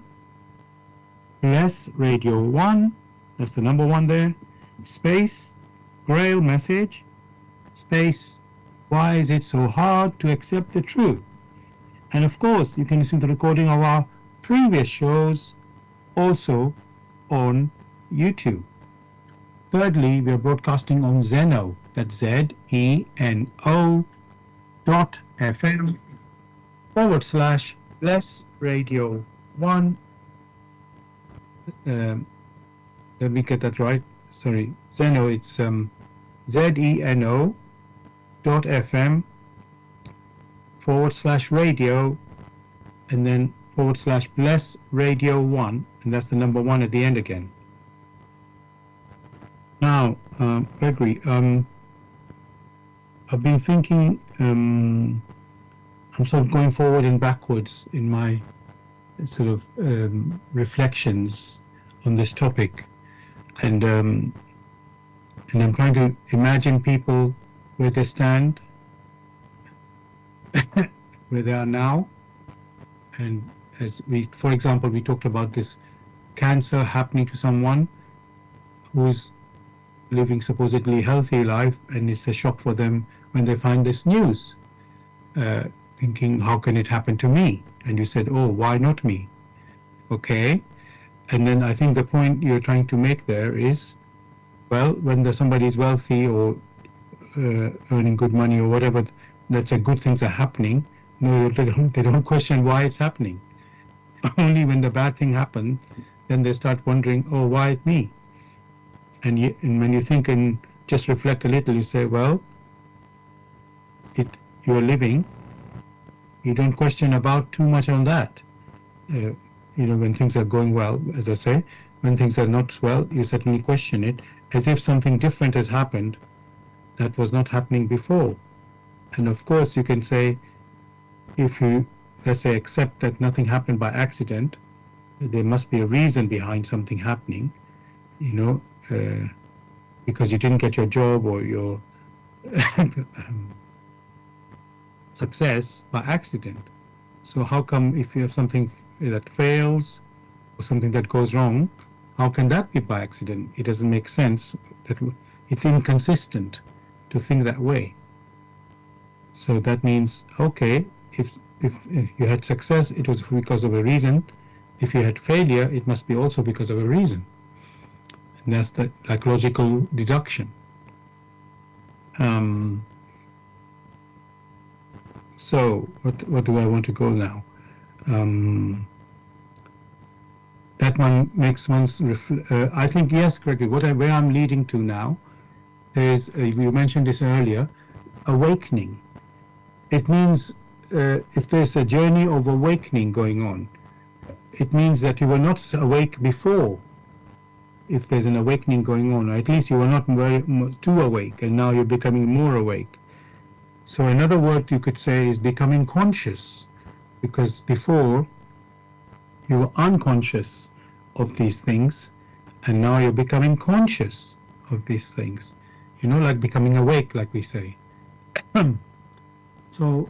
Bless Radio 1, that's the number 1 there, space Grail Message, space why is it so hard to accept the truth? And of course, you can listen to the recording of our previous shows also on YouTube. Thirdly, we are broadcasting on Zeno, that's ZENO.FM /Bless Radio 1. Let me get that right. Sorry, Zeno, it's ZENO.FM /radio and then /Bless Radio 1, and that's the number 1 at the end again. Now, Gregory, I've been thinking, I'm sort of going forward and backwards in my sort of reflections on this topic, and I'm trying to imagine people where they stand, where they are now, and for example, we talked about this cancer happening to someone who's living supposedly healthy life, and it's a shock for them when they find this news, thinking, how can it happen to me? And you said, oh, why not me? Okay. And then I think the point you're trying to make there is, well, when somebody is wealthy or earning good money or whatever, that's a good things are happening. No, they don't question why it's happening. Only when the bad thing happened, then they start wondering, oh, why me? And when you think and just reflect a little, you say, well, you're living. You don't question about too much on that. When things are going well, as I say, when things are not well, you certainly question it, as if something different has happened that was not happening before. And of course, you can say, if you, let's say, accept that nothing happened by accident, there must be a reason behind something happening, because you didn't get your job or your success by accident. So how come if you have something that fails or something that goes wrong, how can that be by accident? It doesn't make sense. It's inconsistent to think that way. So that means, okay, if you had success, it was because of a reason. If you had failure, it must be also because of a reason. And that's like logical deduction. So what do I want to go now? That one makes one's I think, yes, Gregory, where I'm leading to now is, you mentioned this earlier, awakening. It means if there's a journey of awakening going on, it means that you were not awake before. If there's an awakening going on, or at least you were not too awake, and now you're becoming more awake. So another word you could say is becoming conscious, because before you were unconscious of these things, and now you're becoming conscious of these things. Like becoming awake, like we say. So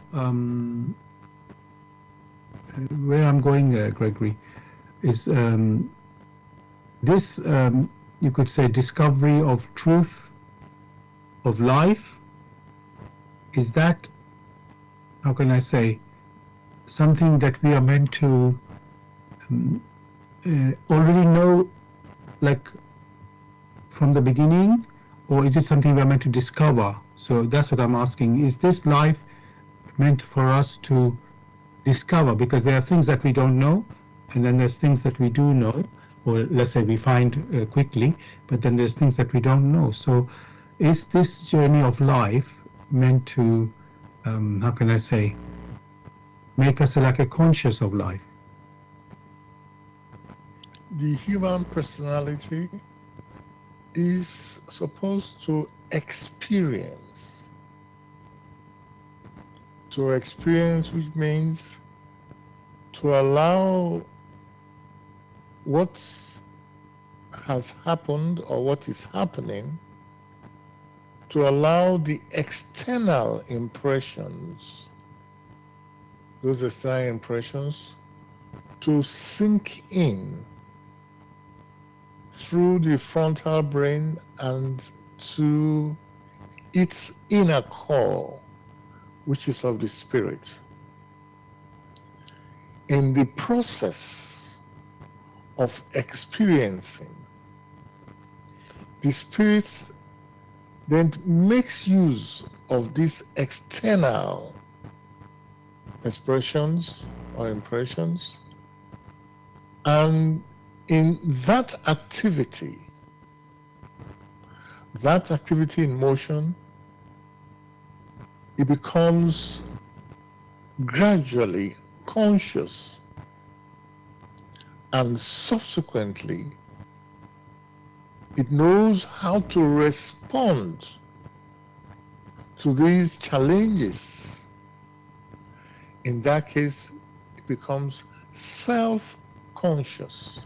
where I'm going, Gregory, is this, you could say, discovery of truth of life. Is that, how can I say, something that we are meant to already know, like from the beginning, or is it something we are meant to discover So that's what I'm asking. Is this life meant for us to discover? Because there are things that we don't know, and then there's things that we do know, or let's say we find quickly, but then there's things that we don't know. So is this journey of life meant to, how can I say, make us like a conscious of life? The human personality is supposed to experience. To experience, which means to allow what has happened or what is happening, to allow the external impressions, those external impressions, to sink in through the frontal brain and to its inner core, which is of the spirit. In the process of experiencing, the spirit then makes use of these external expressions or impressions, and in that activity in motion, it becomes gradually conscious, and subsequently it knows how to respond to these challenges. In that case, it becomes self-conscious.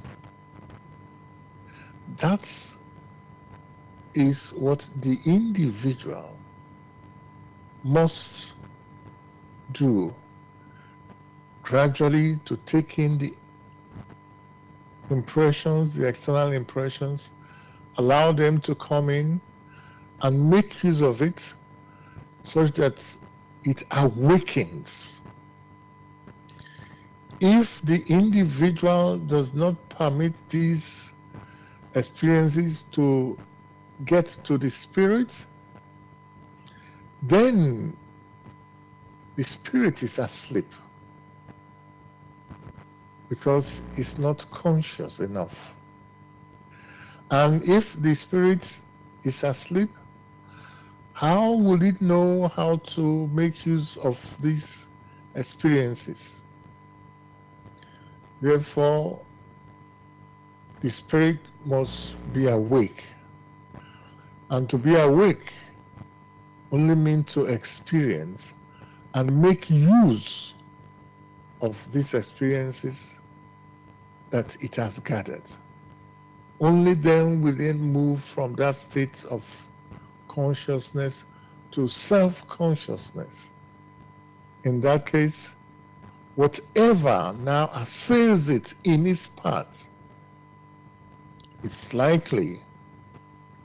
That is what the individual must do, gradually to take in the impressions, the external impressions, allow them to come in and make use of it such that it awakens. If the individual does not permit these experiences to get to the spirit, then the spirit is asleep because it's not conscious enough. And if the spirit is asleep, how will it know how to make use of these experiences? Therefore, the spirit must be awake. And to be awake only means to experience and make use of these experiences that it has gathered. Only then will it move from that state of consciousness to self-consciousness. In that case, whatever now assails it in its path, it's likely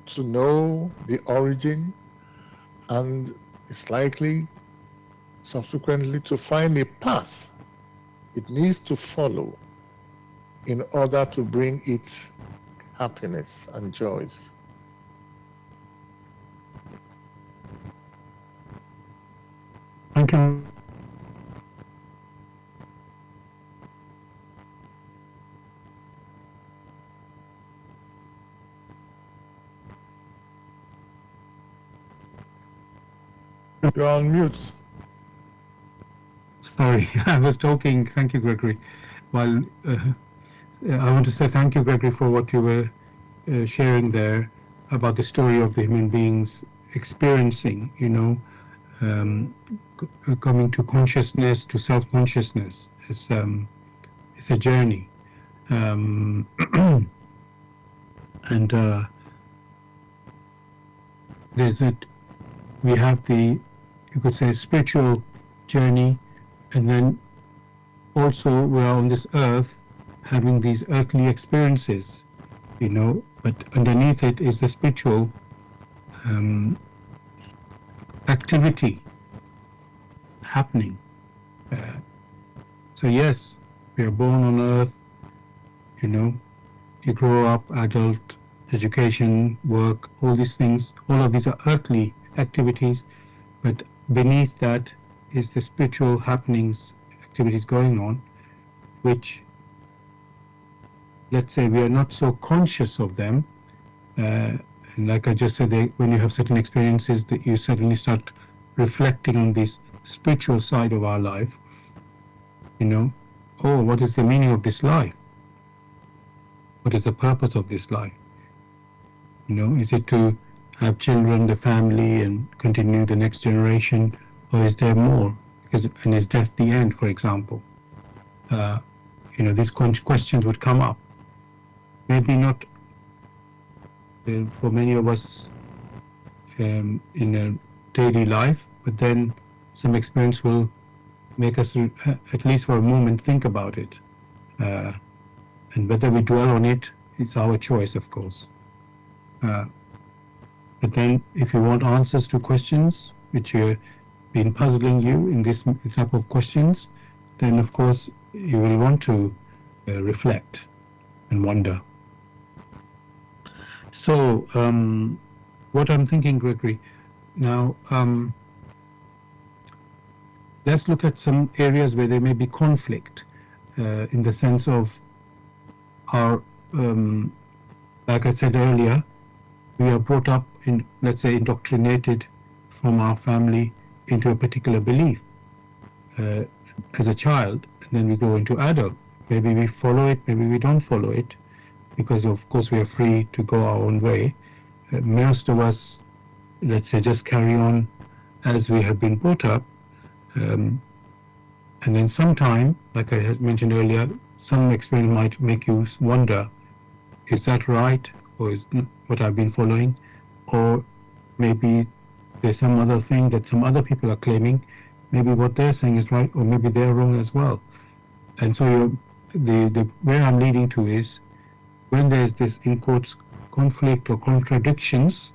to know the origin, and it's likely subsequently to find a path it needs to follow in order to bring it happiness and joys. Thank you. You're on mute. Sorry, I was talking. Thank you, Gregory. While I want to say thank you, Gregory, for what you were sharing there about the story of the human beings experiencing, coming to consciousness, to self-consciousness. It's a journey, and we have the, you could say, spiritual journey, and then also we are on this earth having these earthly experiences, but underneath it is the spiritual activity happening. So yes, we are born on earth, you grow up, adult, education, work, all these things, all of these are earthly activities, but beneath that is the spiritual happenings, activities going on, which, let's say, we are not so conscious of them. And like I just said, when you have certain experiences, that you suddenly start reflecting on this spiritual side of our life. Oh, what is the meaning of this life? What is the purpose of this life? Is it to have children, the family, and continue the next generation, or is there more? And is death the end, for example? These questions would come up. Maybe not for many of us in a daily life, but then some experience will make us, at least for a moment, think about it. And whether we dwell on it, it's our choice, of course. But then, if you want answers to questions which have been puzzling you in this type of questions, then of course you will want to reflect and wonder. So, what I'm thinking, Gregory, now, let's look at some areas where there may be conflict, in the sense of our, like I said earlier, we are brought up in, let's say, indoctrinated from our family into a particular belief as a child, and then we go into adult. Maybe we follow it, maybe we don't follow it, because of course we are free to go our own way. Most of us, let's say, just carry on as we have been brought up, and then sometime, like I had mentioned earlier, some experience might make you wonder, is that right, or is what I've been following? Or maybe there's some other thing that some other people are claiming, maybe what they're saying is right, or maybe they're wrong as well. And so where I'm leading to is, when there's this, in quotes, conflict or contradictions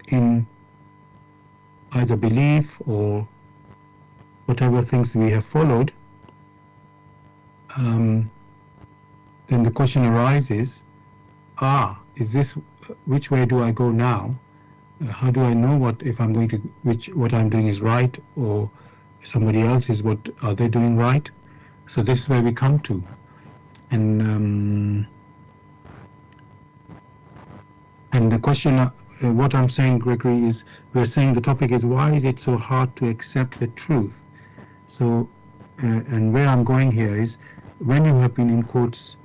in either belief or whatever things we have followed, then the question arises, is this, which way do I go now? How do I know what I'm doing is right, or somebody else is, what are they doing right? So this is where we come to. And the question, what I'm saying, Gregory, is we're saying the topic is, why is it so hard to accept the truth? So, and where I'm going here is, when you have been, in quotes,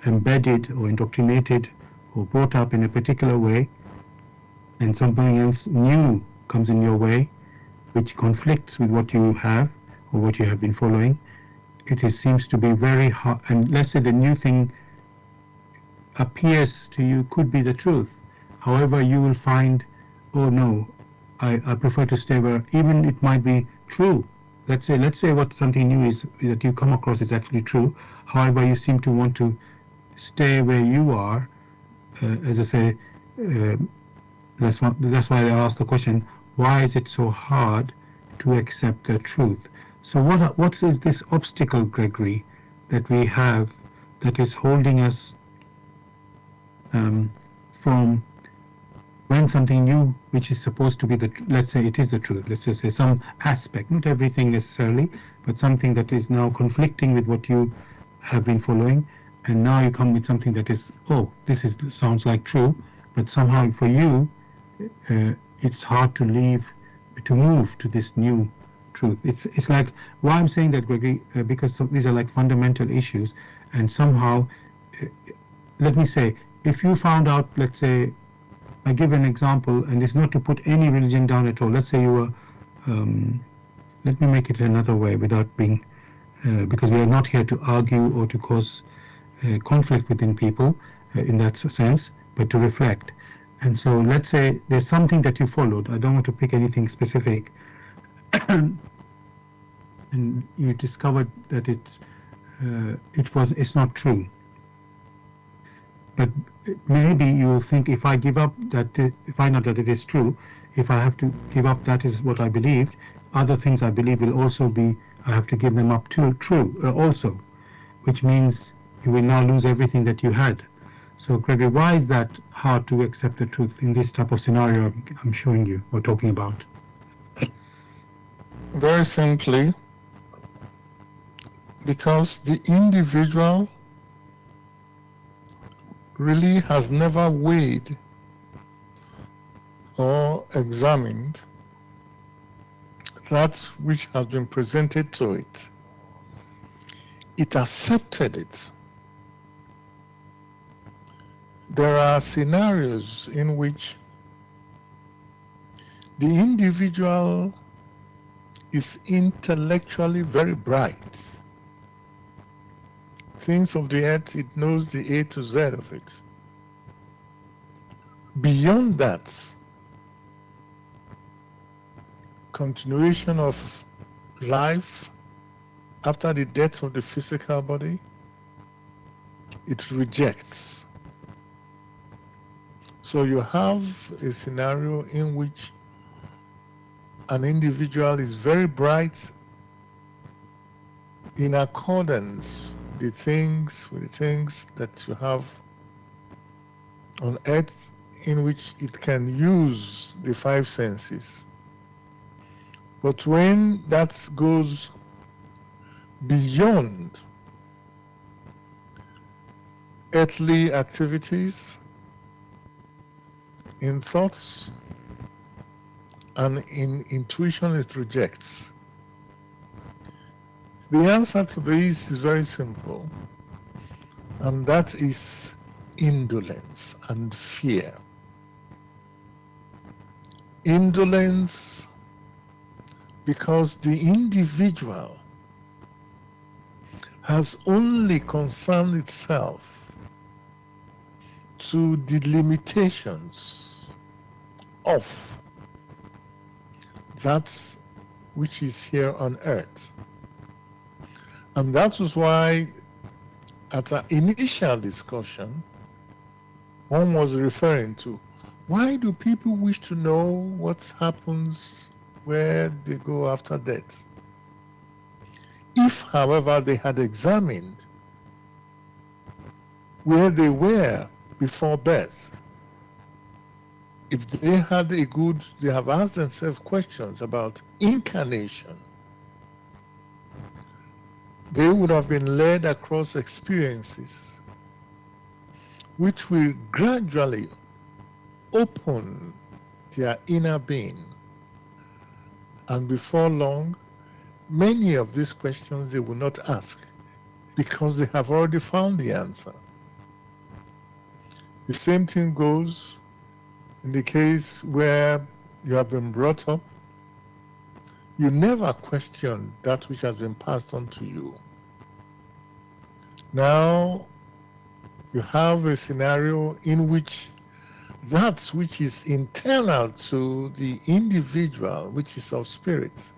embedded or indoctrinated or brought up in a particular way, and something else new comes in your way, which conflicts with what you have or what you have been following, seems to be very hard. And let's say the new thing appears to you could be the truth. However, you will find, oh no, I prefer to stay where, even it might be true. Let's say what something new is that you come across is actually true. However, you seem to want to stay where you are. As I say, that's why I asked the question, why is it so hard to accept the truth? So what is this obstacle, Gregory, that we have that is holding us from, when something new, which is supposed to be let's say it is the truth, let's just say some aspect, not everything necessarily, but something that is now conflicting with what you have been following, and now you come with something that is, sounds like true, but somehow for you, it's hard to move to this new truth. It's like, why I'm saying that, Gregory, because these are like fundamental issues, and somehow, let me say, if you found out, let's say, I give an example, and it's not to put any religion down at all. Let's say you were, let me make it another way without being, because we are not here to argue or to cause conflict within people in that sense, but to reflect. And so let's say there's something that you followed. I don't want to pick anything specific. And you discovered that it's not true. But maybe you'll think, if I give up that, if I know that it is true, if I have to give up that is what I believed, other things I believe will also be, I have to give them up to true also, which means you will now lose everything that you had. So, Gregory, why is that hard to accept the truth in this type of scenario I'm showing you or talking about? Very simply, because the individual really has never weighed or examined that which has been presented to it. It accepted it. There are scenarios in which the individual is intellectually very bright. Things of the earth, it knows the A to Z of it. Beyond that, continuation of life after the death of the physical body, it rejects. So you have a scenario in which an individual is very bright in accordance with the things that you have on earth, in which it can use the five senses. But when that goes beyond earthly activities, in thoughts and in intuition, it rejects. The answer to this is very simple, and that is indolence and fear. Indolence, because the individual has only concerned itself to the limitations of that which is here on earth. And that is why at our initial discussion, one was referring to, why do people wish to know what happens where they go after death? If, however, they had examined where they were before birth, if they have asked themselves questions about incarnation, they would have been led across experiences which will gradually open their inner being. And before long, many of these questions they will not ask because they have already found the answer. The same thing goes in the case where you have been brought up. You never question that which has been passed on to you. Now you have a scenario in which that which is internal to the individual, which is of spirit,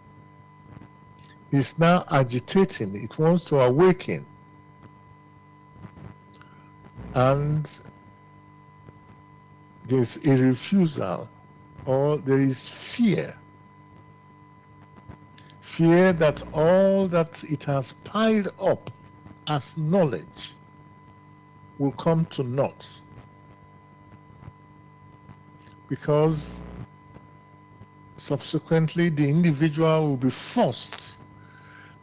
is now agitating. It wants to awaken. And there's a refusal, or there is fear. Fear that all that it has piled up as knowledge will come to naught. Because subsequently the individual will be forced,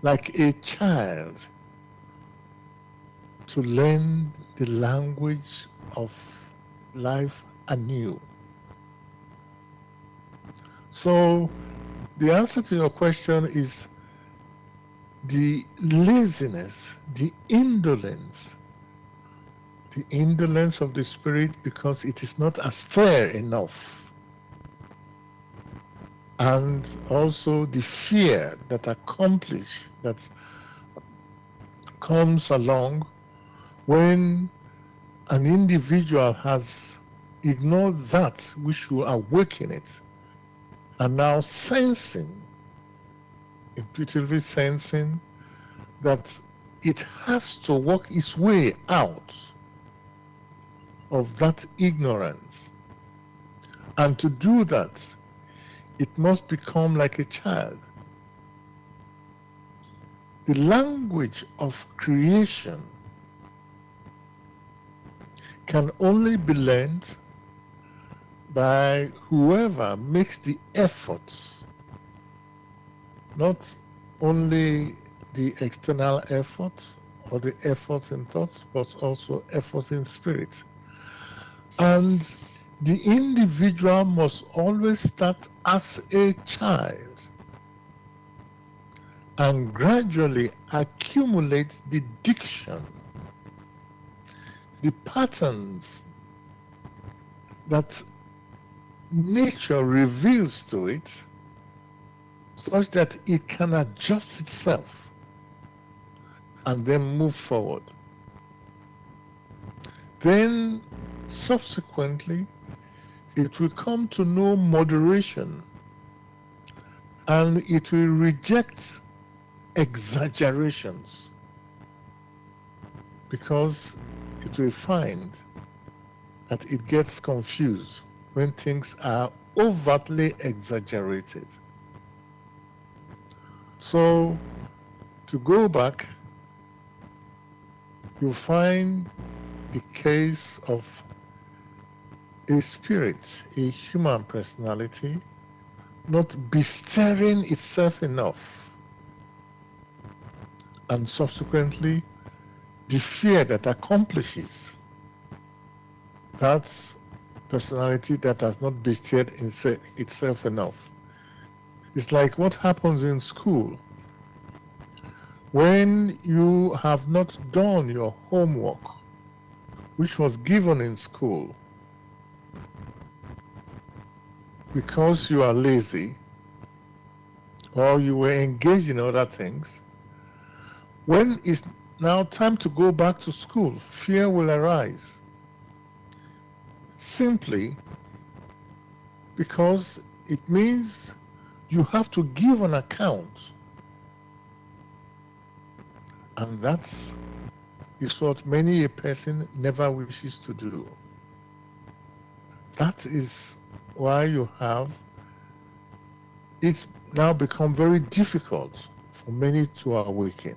like a child, to learn the language of life anew. So the answer to your question is the laziness, the indolence of the spirit, because it is not austere enough. And also the fear that comes along when an individual has ignored that which will awaken it, and now sensing, intuitively sensing, that it has to work its way out of that ignorance. And to do that, it must become like a child. The language of creation can only be learned by whoever makes the effort, not only the external efforts or the efforts in thoughts, but also efforts in spirit. And the individual must always start as a child and gradually accumulate the diction, the patterns that nature reveals to it, such that it can adjust itself and then move forward. Then subsequently, it will come to know moderation and it will reject exaggerations, because it will find that it gets confused when things are overtly exaggerated. So, to go back, you find the case of a spirit, a human personality, not bestirring itself enough, and subsequently the fear that accomplishes that personality that has not bestirred itself enough. It's like what happens in school. When you have not done your homework, which was given in school, because you are lazy or you were engaged in other things, when it's now time to go back to school, fear will arise. Simply because it means you have to give an account. And that is what many a person never wishes to do. That is why you have, it's now become very difficult for many to awaken.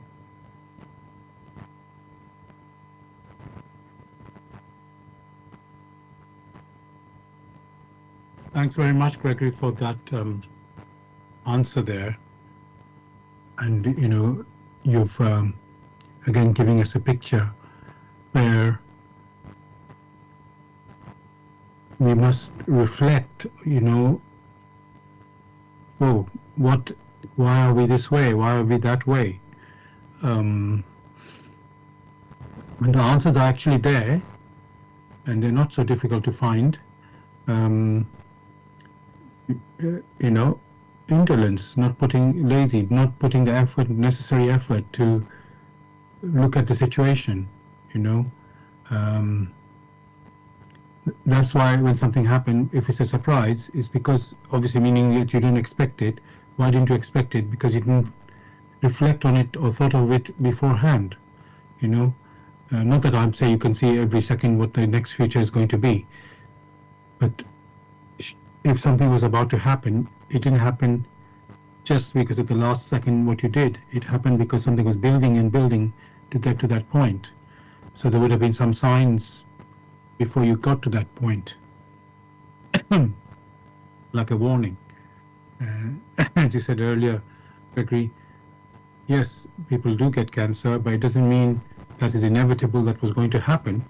Thanks very much, Gregory, for that answer there. And, you know, you've, again, giving us a picture where we must reflect, you know, oh, why are we this way? Why are we that way? When the answers are actually there, and they're not so difficult to find, you know, indolence, lazy, not putting the necessary effort to look at the situation, you know. That's why when something happened, if it's a surprise, it's because obviously meaning that you didn't expect it. Why didn't you expect it? Because you didn't reflect on it or thought of it beforehand, you know. Not that I'm saying you can see every second what the next future is going to be, but if something was about to happen, it didn't happen just because at the last second what you did. It happened because something was building and building to get to that point. So there would have been some signs before you got to that point, like a warning. As you said earlier, Gregory, yes, people do get cancer, but it doesn't mean that is inevitable that was going to happen.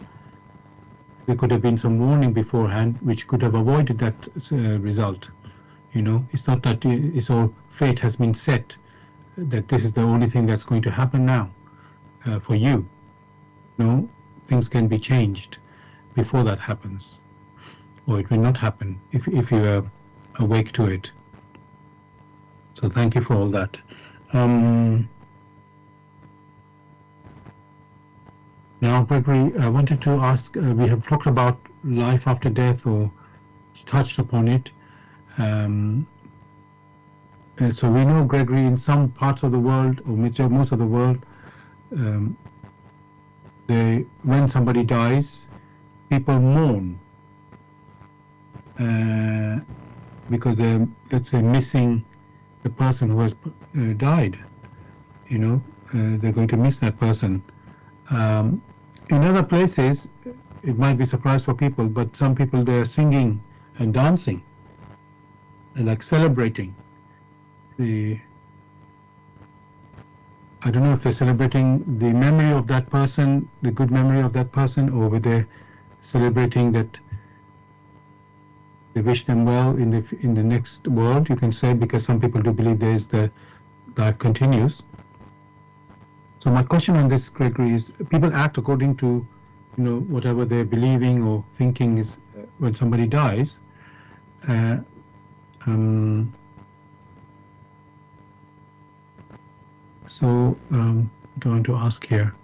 There could have been some warning beforehand which could have avoided that result. You know, it's not that it's all fate has been set, that this is the only thing that's going to happen now for you. No, things can be changed before that happens, or it will not happen if you are awake to it. So thank you for all that. Now, Gregory, I wanted to ask, we have talked about life after death or touched upon it. So we know, Gregory, in some parts of the world, or most of the world, when somebody dies, people mourn because they're, let's say, missing the person who has died. You know, they're going to miss that person. In other places, it might be a surprise for people, but some people, they're singing and dancing and like celebrating I don't know if they're celebrating the memory of that person, the good memory of that person, or whether they're celebrating that they wish them well in the next world, you can say, because some people do believe there is the life continues. So my question on this, Gregory, is people act according to, whatever they're believing or thinking is when somebody dies. So I'm going to ask here.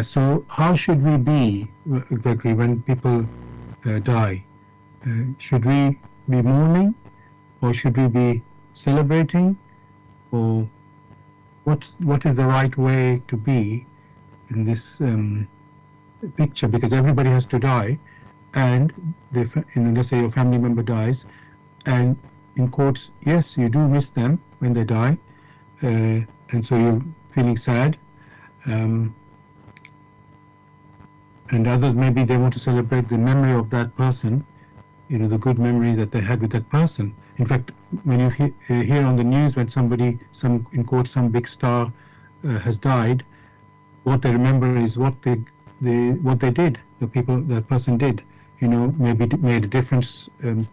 So how should we be, Gregory, when people die? Should we be mourning, or should we be celebrating, or what is the right way to be in this picture? Because everybody has to die, and let's say your family member dies, and in quotes, yes, you do miss them when they die, and so you're feeling sad. And others, maybe they want to celebrate the memory of that person, the good memory that they had with that person. In fact, when you hear on the news when somebody, in quotes, some big star has died, what they remember is what they did, that person did. Maybe made a difference in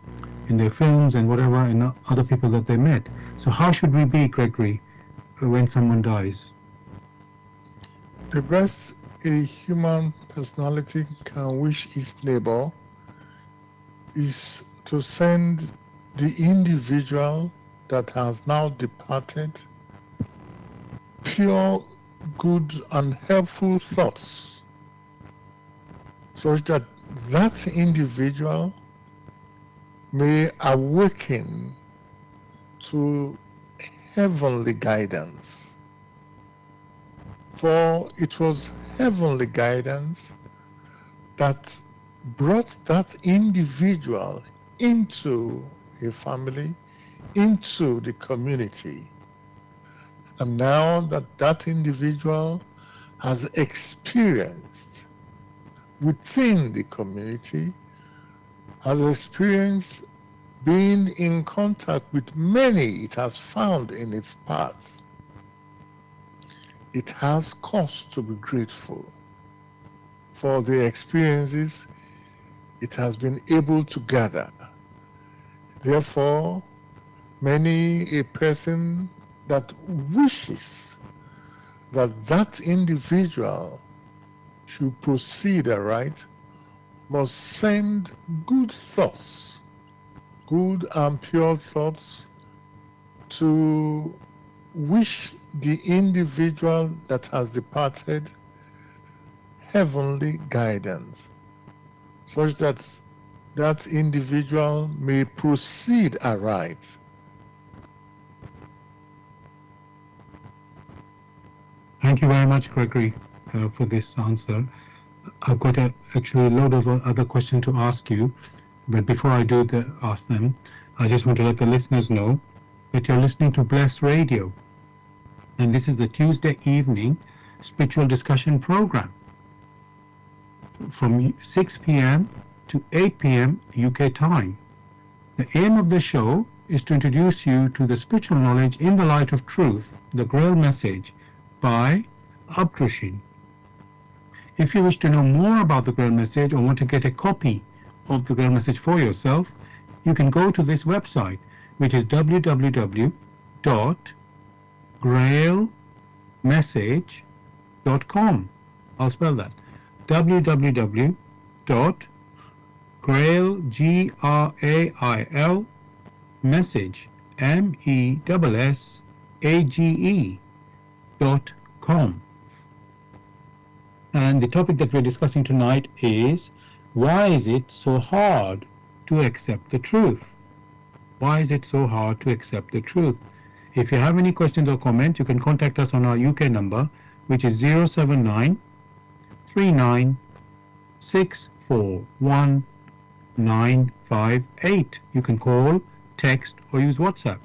their films and whatever, and other people that they met. So how should we be, Gregory, when someone dies? The best a human personality can wish its neighbor is to send the individual that has now departed pure, good, and helpful thoughts, such that that individual may awaken to heavenly guidance. For it was heavenly guidance that brought that individual into a family, into the community. And now that individual has experienced within the community, has experienced being in contact with many it has found in its path, it has cause to be grateful for the experiences it has been able to gather. Therefore, many a person that wishes that individual should proceed aright must send good thoughts, good and pure thoughts, to wish the individual that has departed heavenly guidance, such that that individual may proceed aright. Thank you very much, Gregory, for this answer. I've got actually a load of other questions to ask you, but before I do ask them, I just want to let the listeners know that you're listening to Bless Radio, and this is the Tuesday evening spiritual discussion program from 6 p.m. to 8 p.m. UK time. The aim of the show is to introduce you to the spiritual knowledge in the light of truth, the Grail Message by Abdrushin. If you wish to know more about the Grail Message or want to get a copy of the Grail Message for yourself, you can go to this website, which is www.grailmessage.com. I'll spell that. www.grail, message, message.com. And the topic that we're discussing tonight is, why is it so hard to accept the truth? Why is it so hard to accept the truth? If you have any questions or comments, you can contact us on our UK number, which is 079 39 641 958. You can call, text, or use WhatsApp.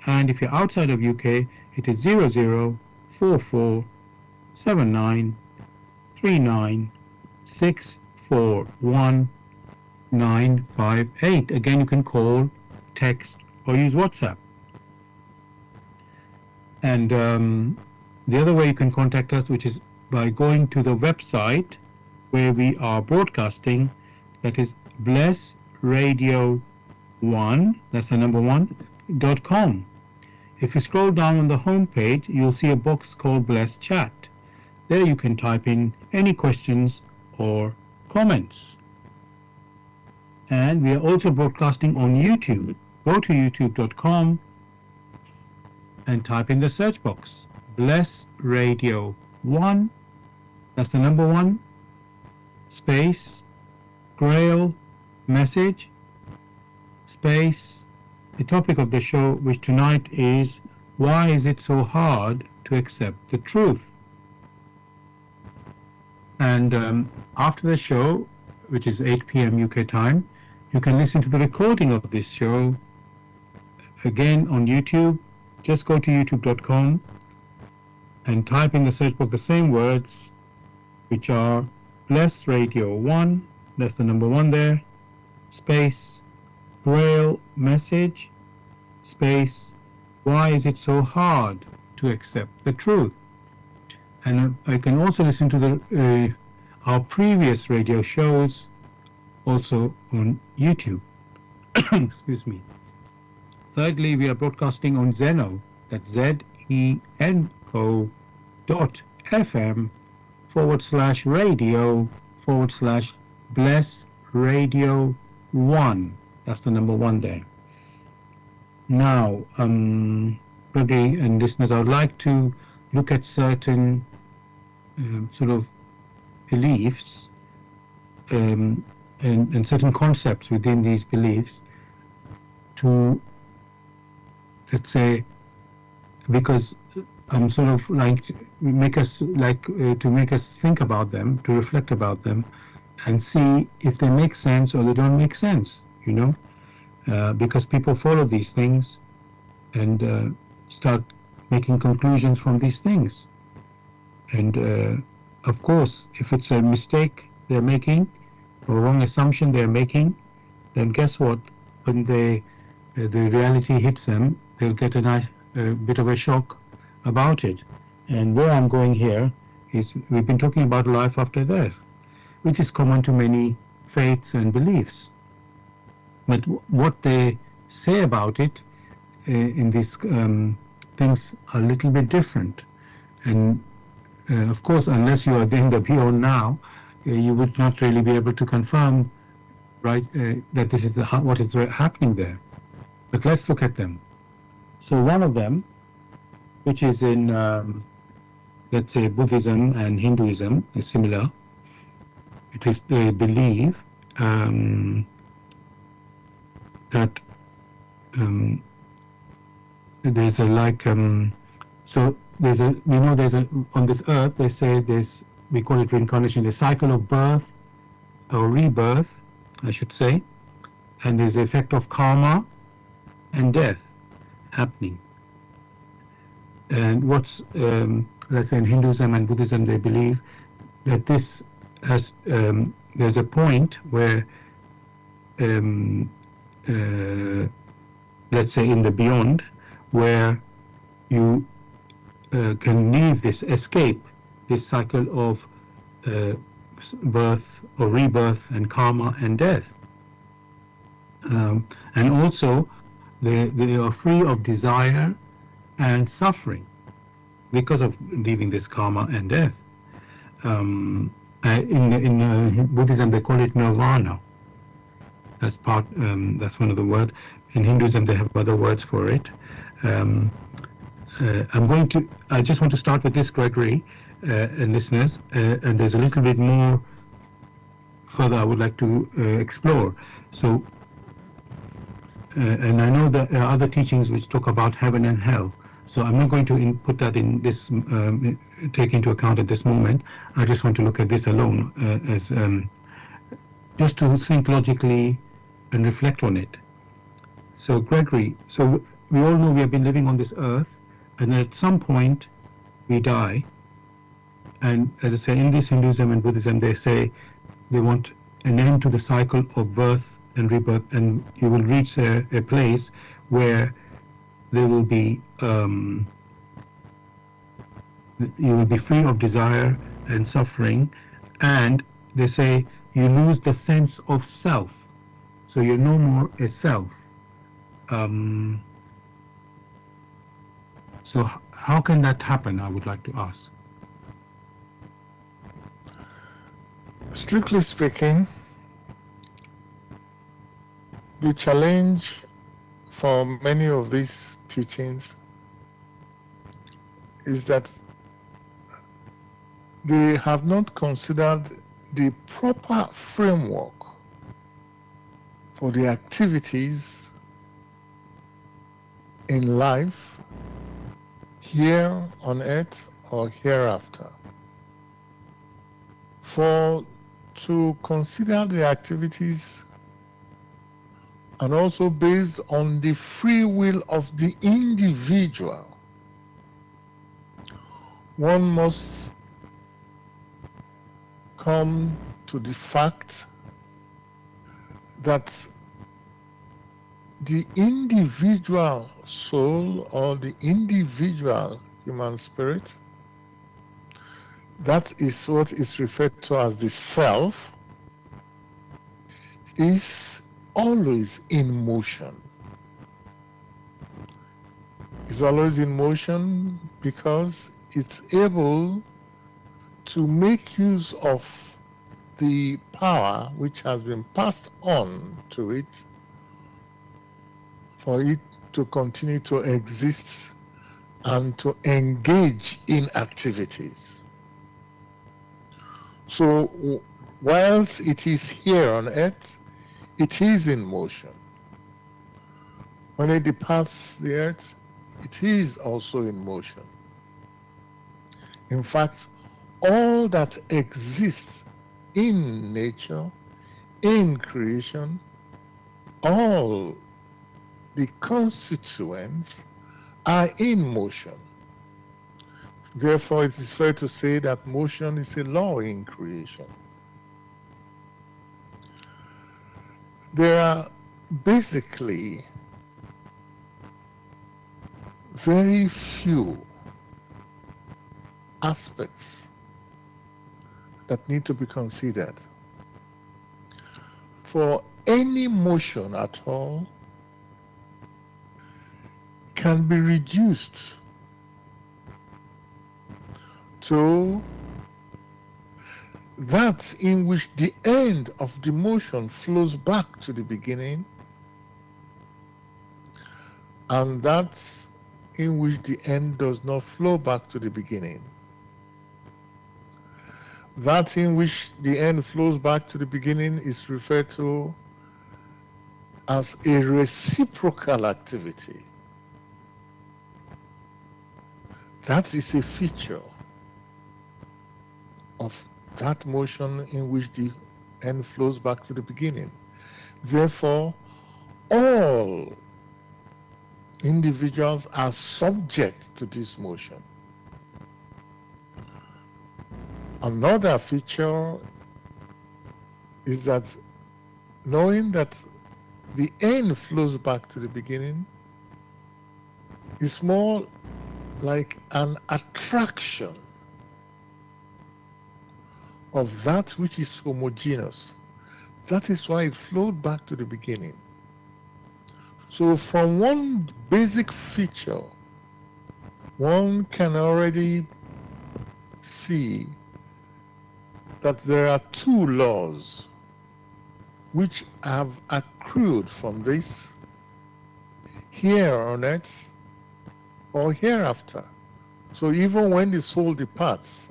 And if you're outside of UK, it is 00 447939641958. Again, you can call, text, or use WhatsApp. And the other way you can contact us, which is by going to the website where we are broadcasting, that is blessradio1, that's the number one, .com. If you scroll down on the home page, you'll see a box called Bless Chat. There you can type in any questions or comments. And we are also broadcasting on YouTube. Go to youtube.com and type in the search box Bless Radio 1, that's the number one, space, Grail Message, space, the topic of the show, which tonight is, why is it so hard to accept the truth? And after the show, which is 8 p.m. UK time, you can listen to the recording of this show again on YouTube. Just go to youtube.com and type in the search box the same words, which are Bless Radio 1, that's the number one there, space, Grail Message, space, why is it so hard to accept the truth? And I can also listen to the our previous radio shows also on YouTube. Excuse me. Thirdly, we are broadcasting on Zeno, that's ZENO.FM/radio/bless radio 1. That's the number one there. Now, Brady and listeners, I would like to look at certain sort of beliefs and certain concepts within these beliefs to, let's say, because I'm sort of like to make us think about them, to reflect about them, and see if they make sense or they don't make sense, you know, because people follow these things and start making conclusions from these things. And of course, if it's a mistake they're making or wrong assumption they're making, then guess what? When the reality hits them, they'll get a bit of a shock about it. And where I'm going here is, we've been talking about life after death, which is common to many faiths and beliefs. But what they say about it in these things are a little bit different. And of course, unless you are in the beyond now, you would not really be able to confirm, right, that this is what is happening there. But let's look at them. So one of them, which is in, let's say, Buddhism and Hinduism, is similar. It is, they believe that there's a so there's a, we know there's a, on this earth, they say there's, we call it reincarnation, a cycle of birth or rebirth, I should say, and there's the effect of karma and death happening. And what's, let's say in Hinduism and Buddhism, they believe that this has, there's a point where, let's say in the beyond, where you can leave this, escape this cycle of birth or rebirth and karma and death. And also, they are free of desire and suffering because of leaving this karma and death. In Buddhism, they call it nirvana. That's part. That's one of the words. In Hinduism, they have other words for it. I just want to start with this, Gregory, and listeners, and there's a little bit more further I would like to explore. So, and I know that there are other teachings which talk about heaven and hell. So I'm not going to put that in this, take into account at this moment. I just want to look at this alone as just to think logically and reflect on it. So Gregory, so we all know we have been living on this earth, and at some point we die. And as I say, in this Hinduism and Buddhism, they say they want an end to the cycle of birth and rebirth, and you will reach a place where there will be you will be free of desire and suffering, and they say you lose the sense of self, so you're no more a self. So how can that happen, I would like to ask? Strictly speaking, the challenge for many of these teachings is that they have not considered the proper framework for the activities in life, here on earth or hereafter. For to consider the activities and also based on the free will of the individual, one must come to the fact that the individual soul or the individual human spirit, that is what is referred to as the self, is always in motion. It's always in motion because it's able to make use of the power which has been passed on to it for it to continue to exist and to engage in activities. So whilst it is here on earth, it is in motion. When it departs the earth, it is also in motion. In fact, all that exists in nature, in creation, all the constituents are in motion. Therefore, it is fair to say that motion is a law in creation. There are basically very few aspects that need to be considered. For any motion at all can be reduced to that in which the end of the motion flows back to the beginning, and that in which the end does not flow back to the beginning. That in which the end flows back to the beginning is referred to as a reciprocal activity. That is a feature of that motion in which the end flows back to the beginning. Therefore, all individuals are subject to this motion. Another feature is that knowing that the end flows back to the beginning is more like an attraction of that which is homogeneous. That is why it flowed back to the beginning. So from one basic feature, one can already see that there are two laws which have accrued from this here on earth or hereafter. So even when the soul departs,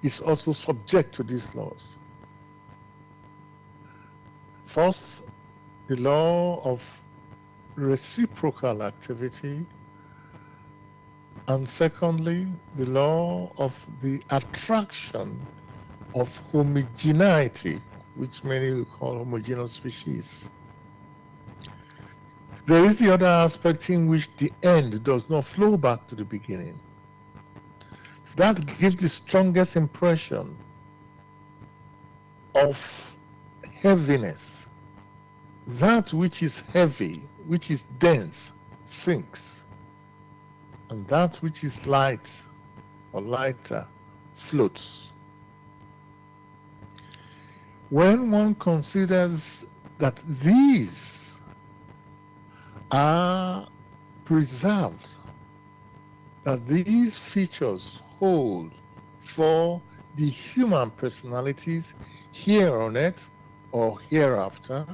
is also subject to these laws. First, the law of reciprocal activity, and secondly, the law of the attraction of homogeneity, which many will call homogeneous species. There is the other aspect in which the end does not flow back to the beginning. that gives the strongest impression of heaviness. That which is heavy, which is dense, sinks, and that which is light or lighter floats. When one considers that these are preserved, that these features hold for the human personalities here on earth or hereafter,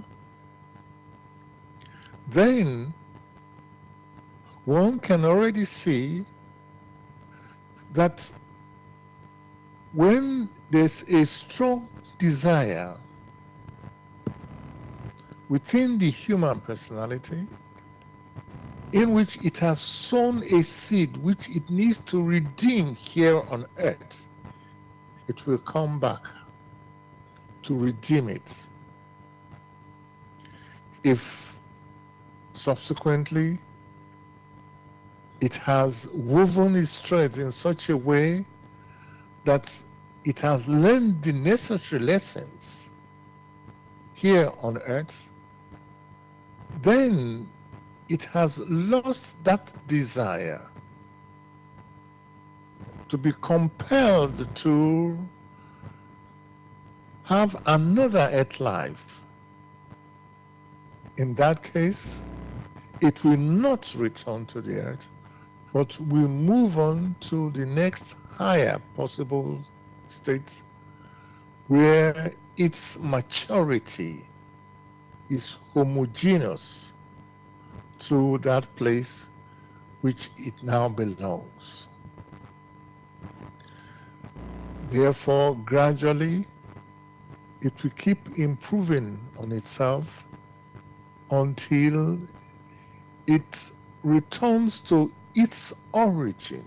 then one can already see that when there's a strong desire within the human personality in which it has sown a seed which it needs to redeem here on earth, it will come back to redeem it. If subsequently it has woven its threads in such a way that it has learned the necessary lessons here on earth, then it has lost that desire to be compelled to have another earth life. In that case, it will not return to the earth, but will move on to the next higher possible state where its maturity is homogeneous to that place which it now belongs. Therefore, gradually, it will keep improving on itself until it returns to its origin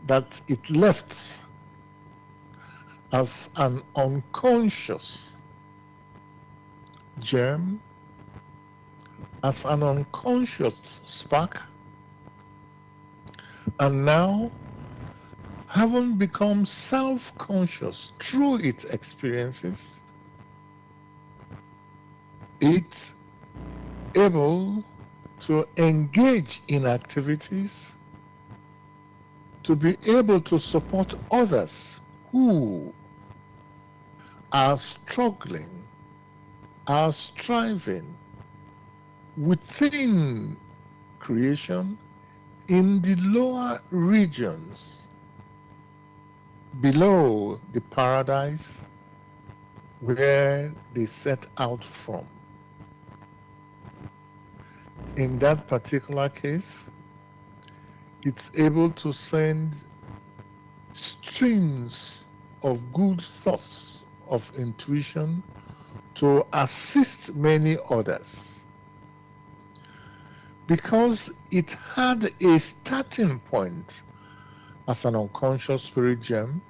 that it left as an unconscious germ, as an unconscious spark, and now, having become self-conscious through its experiences, it's able to engage in activities to be able to support others who are struggling, are striving within creation in the lower regions below the paradise where they set out from. In that particular case, it's able to send streams of good thoughts, of intuition, to assist many others. Because it had a starting point as an unconscious spirit gem,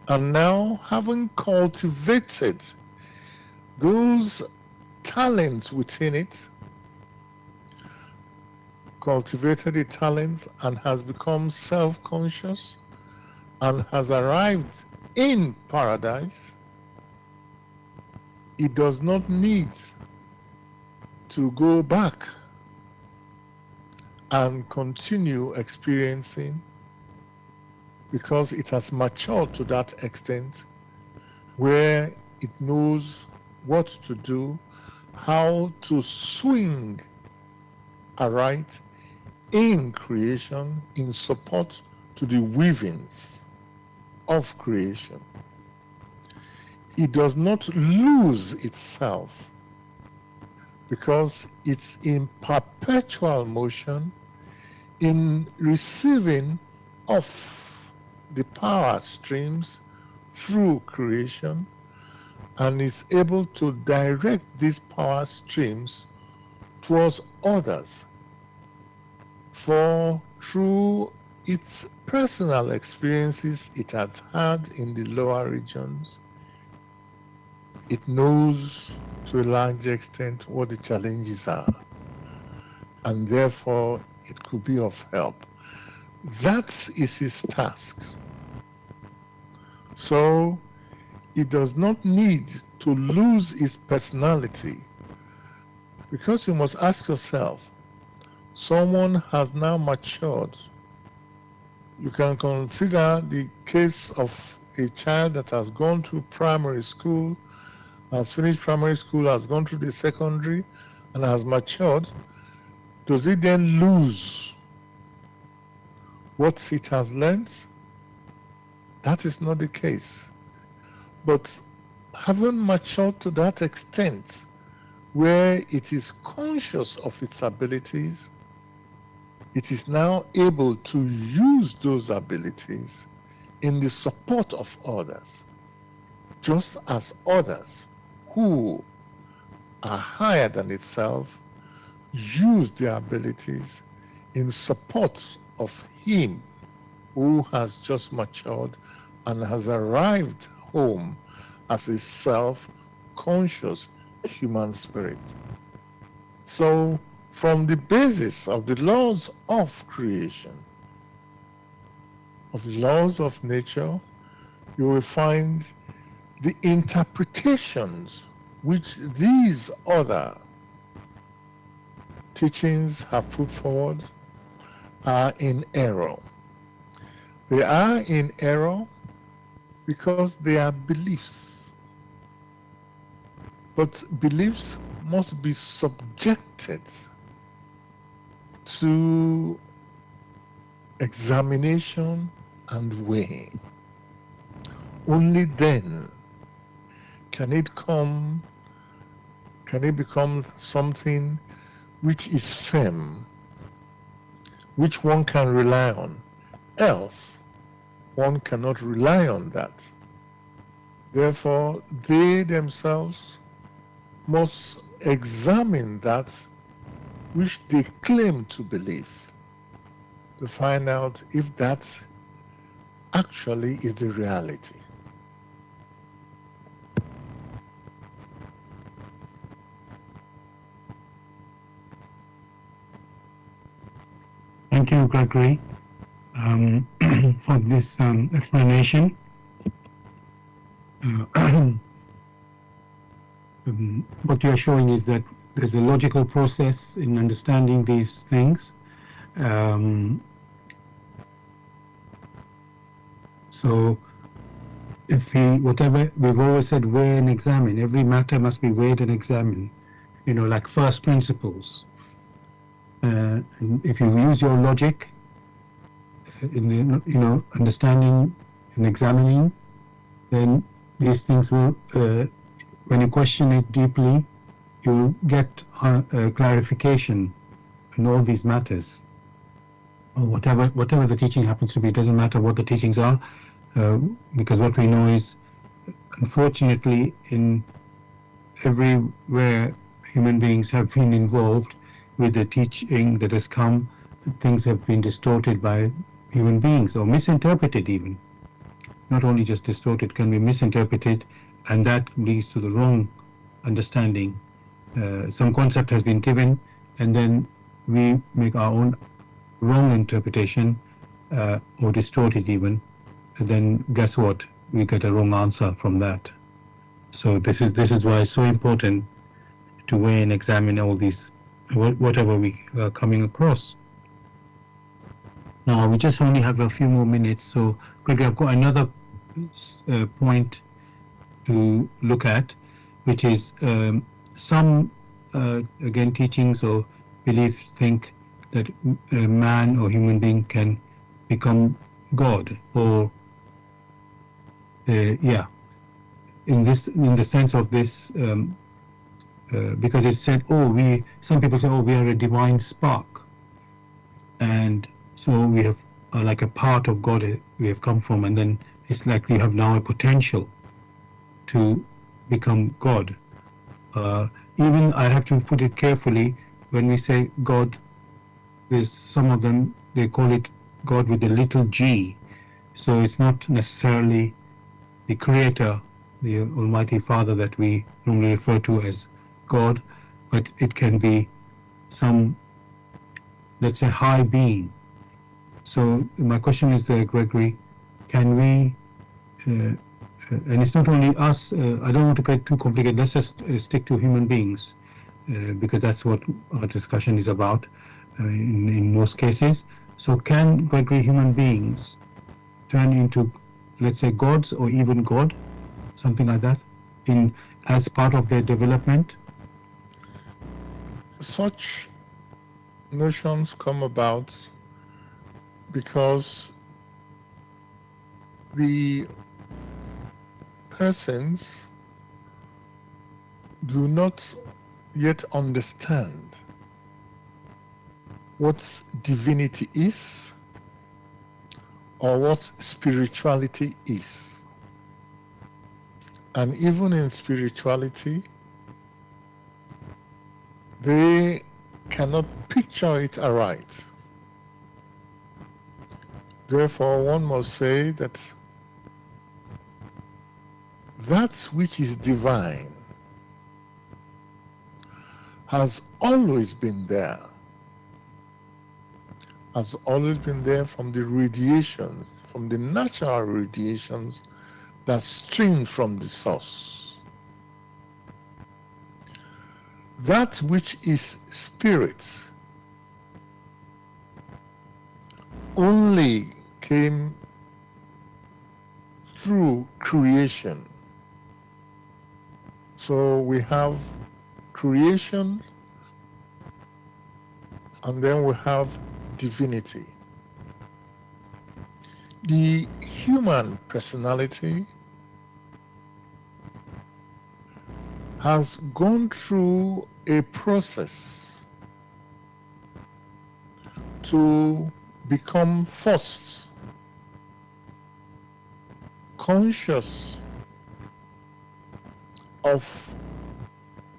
and now having cultivated those talents within it, cultivated the talents and has become self-conscious and has arrived in paradise, it does not need to go back and continue experiencing, because it has matured to that extent where it knows what to do, how to swing aright in creation in support to the weavings of creation. It does not lose itself because it's in perpetual motion in receiving of the power streams through creation, and is able to direct these power streams towards others. For through its personal experiences it has had in the lower regions, it knows to a large extent what the challenges are, and therefore it could be of help. That is his task. So he does not need to lose his personality, because you must ask yourself, someone has now matured. You can consider the case of a child that has gone through primary school, has finished primary school, has gone through the secondary, and has matured. Does it then lose what it has learned? That is not the case. But having matured to that extent where it is conscious of its abilities, it is now able to use those abilities in the support of others, just as others who are higher than itself use their abilities in support of him who has just matured and has arrived home as a self-conscious human spirit. So, from the basis of the laws of creation, of the laws of nature, you will find the interpretations which these other teachings have put forward are in error. They are in error because they are beliefs. But beliefs must be subjected to examination and weighing. Only then can it become something which is firm, which one can rely on. Else, one cannot rely on that. Therefore, they themselves must examine that which they claim to believe to find out if that actually is the reality. Thank you, Gregory, for this explanation. What you are showing is that there's a logical process in understanding these things. So if whatever we've always said, weigh and examine. Every matter must be weighed and examined, like first principles. And if you use your logic in the, understanding and examining, then these things will, when you question it deeply, you'll get clarification in all these matters. Or whatever the teaching happens to be, it doesn't matter what the teachings are, because what we know is, unfortunately, in everywhere human beings have been involved with the teaching that has come, things have been distorted by human beings, or misinterpreted even. Not only just distorted, can be misinterpreted, and that leads to the wrong understanding. Some concept has been given, and then we make our own wrong interpretation, or distort it even, and then guess what? We get a wrong answer from that. So this is why it's so important to weigh and examine all these, whatever we are coming across. Now we just only have a few more minutes, so Gregory, I've got another point to look at, which is some again teachings or beliefs think that a man or human being can become God, or in the sense of this, because it said, some people say, we are a divine spark, and so we have like a part of God we have come from, and then it's like we have now a potential to become God. Even I have to put it carefully, when we say God, there's some of them, they call it God with a little g. So it's not necessarily the Creator, the Almighty Father that we normally refer to as God, but it can be some, let's say, high being. So my question is, Gregory, can we, and it's not only us, I don't want to get too complicated, let's just stick to human beings, because that's what our discussion is about in most cases. So can, Gregory, human beings turn into, let's say, gods or even God, something like that, as part of their development? Such notions come about because the persons do not yet understand what divinity is or what spirituality is. And even in spirituality, they cannot picture it aright. Therefore, one must say that that which is divine has always been there. Has always been there from the radiations, from the natural radiations that stream from the source. That which is spirit only came through creation. So we have creation, and then we have divinity. The human personality has gone through a process to become first conscious of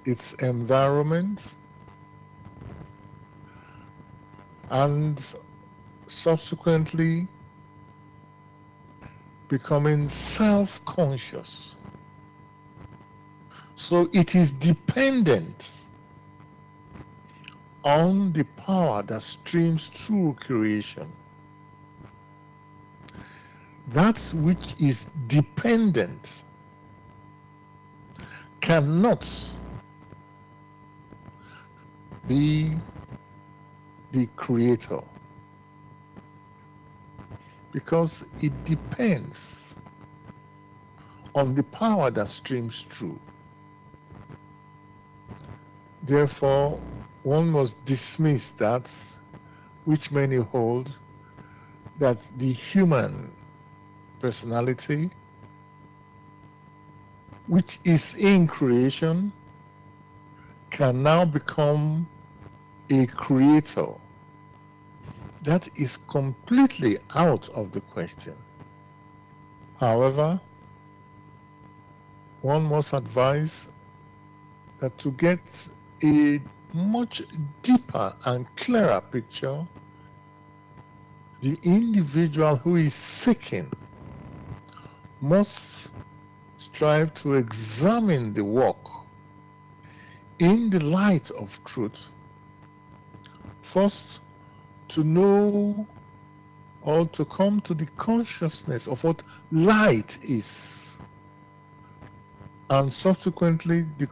its environment and subsequently becoming self-conscious. So it is dependent on the power that streams through creation. That which is dependent cannot be the creator, because it depends on the power that streams through. Therefore, one must dismiss that which many hold, that the human personality, which is in creation, can now become a creator. That is completely out of the question. However, one must advise that to get a much deeper and clearer picture, the individual who is seeking must strive to examine the work in the light of truth. First, to know or to come to the consciousness of what light is, and subsequently the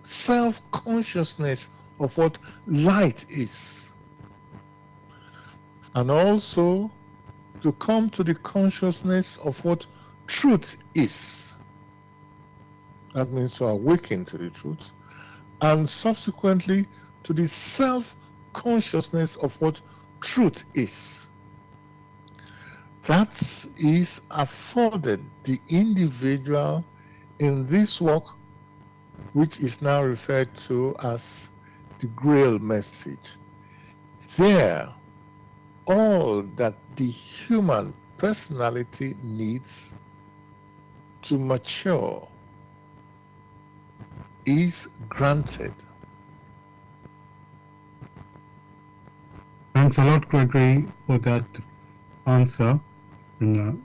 self-consciousness of what light is, and also to come to the consciousness of what truth is. That means to awaken to the truth, and subsequently to the self-consciousness of what truth is. That is afforded the individual in this work, which is now referred to as the Grail Message. There, all that the human personality needs to mature is granted. Thanks a lot, Gregory, for that answer. And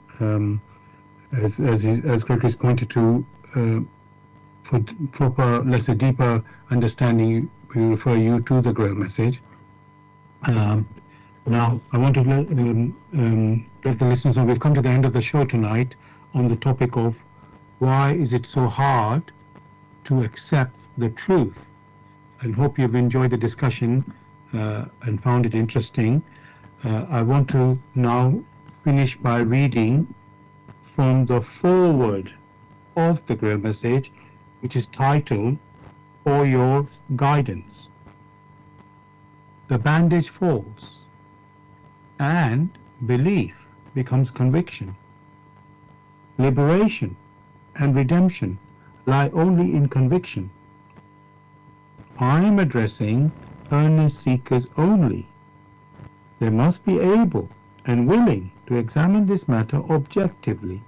as Gregory's pointed to, for proper, let's say, deeper understanding, we refer you to the Grail Message. Now, I want to let the listeners know we've come to the end of the show tonight on the topic of why is it so hard to accept the truth. I hope you've enjoyed the discussion and found it interesting. I want to now finish by reading from the foreword of the Grail Message, which is titled, For Your Guidance. The bandage falls, and belief becomes conviction. Liberation and redemption lie only in conviction. I am addressing earnest seekers only. They must be able and willing to examine this matter objectively.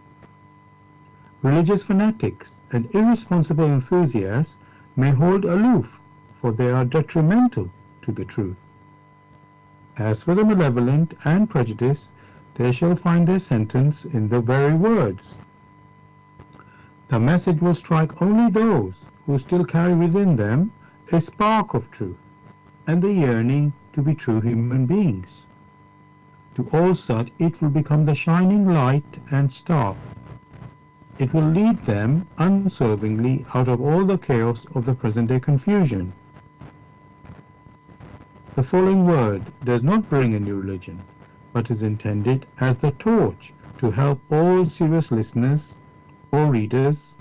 Religious fanatics and irresponsible enthusiasts may hold aloof, for they are detrimental to the truth. As for the malevolent and prejudiced, they shall find their sentence in the very words. The message will strike only those who still carry within them a spark of truth and the yearning to be true human beings. To all such it will become the shining light and star. It will lead them unswervingly out of all the chaos of the present-day confusion. The following word does not bring a new religion, but is intended as the torch to help all serious listeners or readers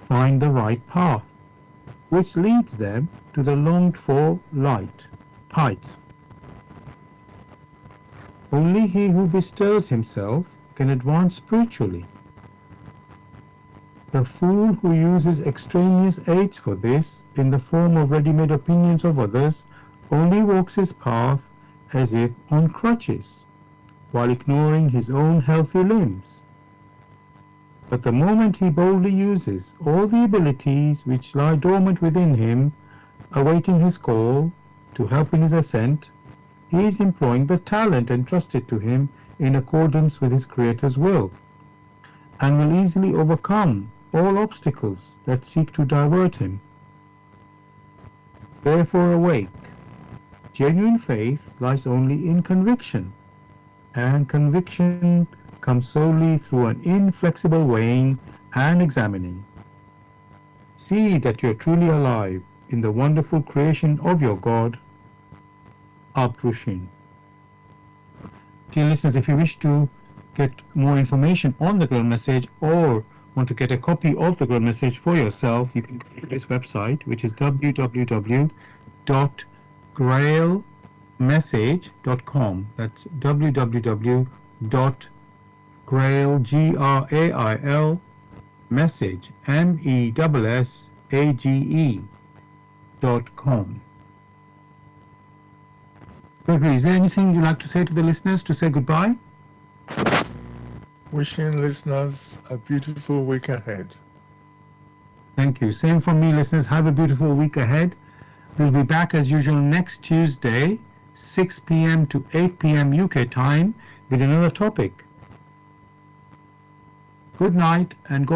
find the right path, which leads them to the longed-for height. Only he who bestirs himself can advance spiritually. The fool who uses extraneous aids for this, in the form of ready-made opinions of others, only walks his path as if on crutches, while ignoring his own healthy limbs. But the moment he boldly uses all the abilities which lie dormant within him, awaiting his call to help in his ascent, he is employing the talent entrusted to him in accordance with his Creator's will, and will easily overcome all obstacles that seek to divert him. Therefore awake. Genuine faith lies only in conviction, and conviction comes solely through an inflexible weighing and examining. See that you are truly alive in the wonderful creation of your God, Abrushin. Dear listeners, if you wish to get more information on the Grail Message or want to get a copy of the Grail Message for yourself, you can go to this website, which is www.grailmessage.com. That's www.grail, message, message.com. Gregory, is there anything you'd like to say to the listeners to say goodbye? Wishing listeners a beautiful week ahead. Thank you. Same from me, listeners. Have a beautiful week ahead. We'll be back as usual next Tuesday, 6 p.m. to 8 p.m. UK time with another topic. Good night and God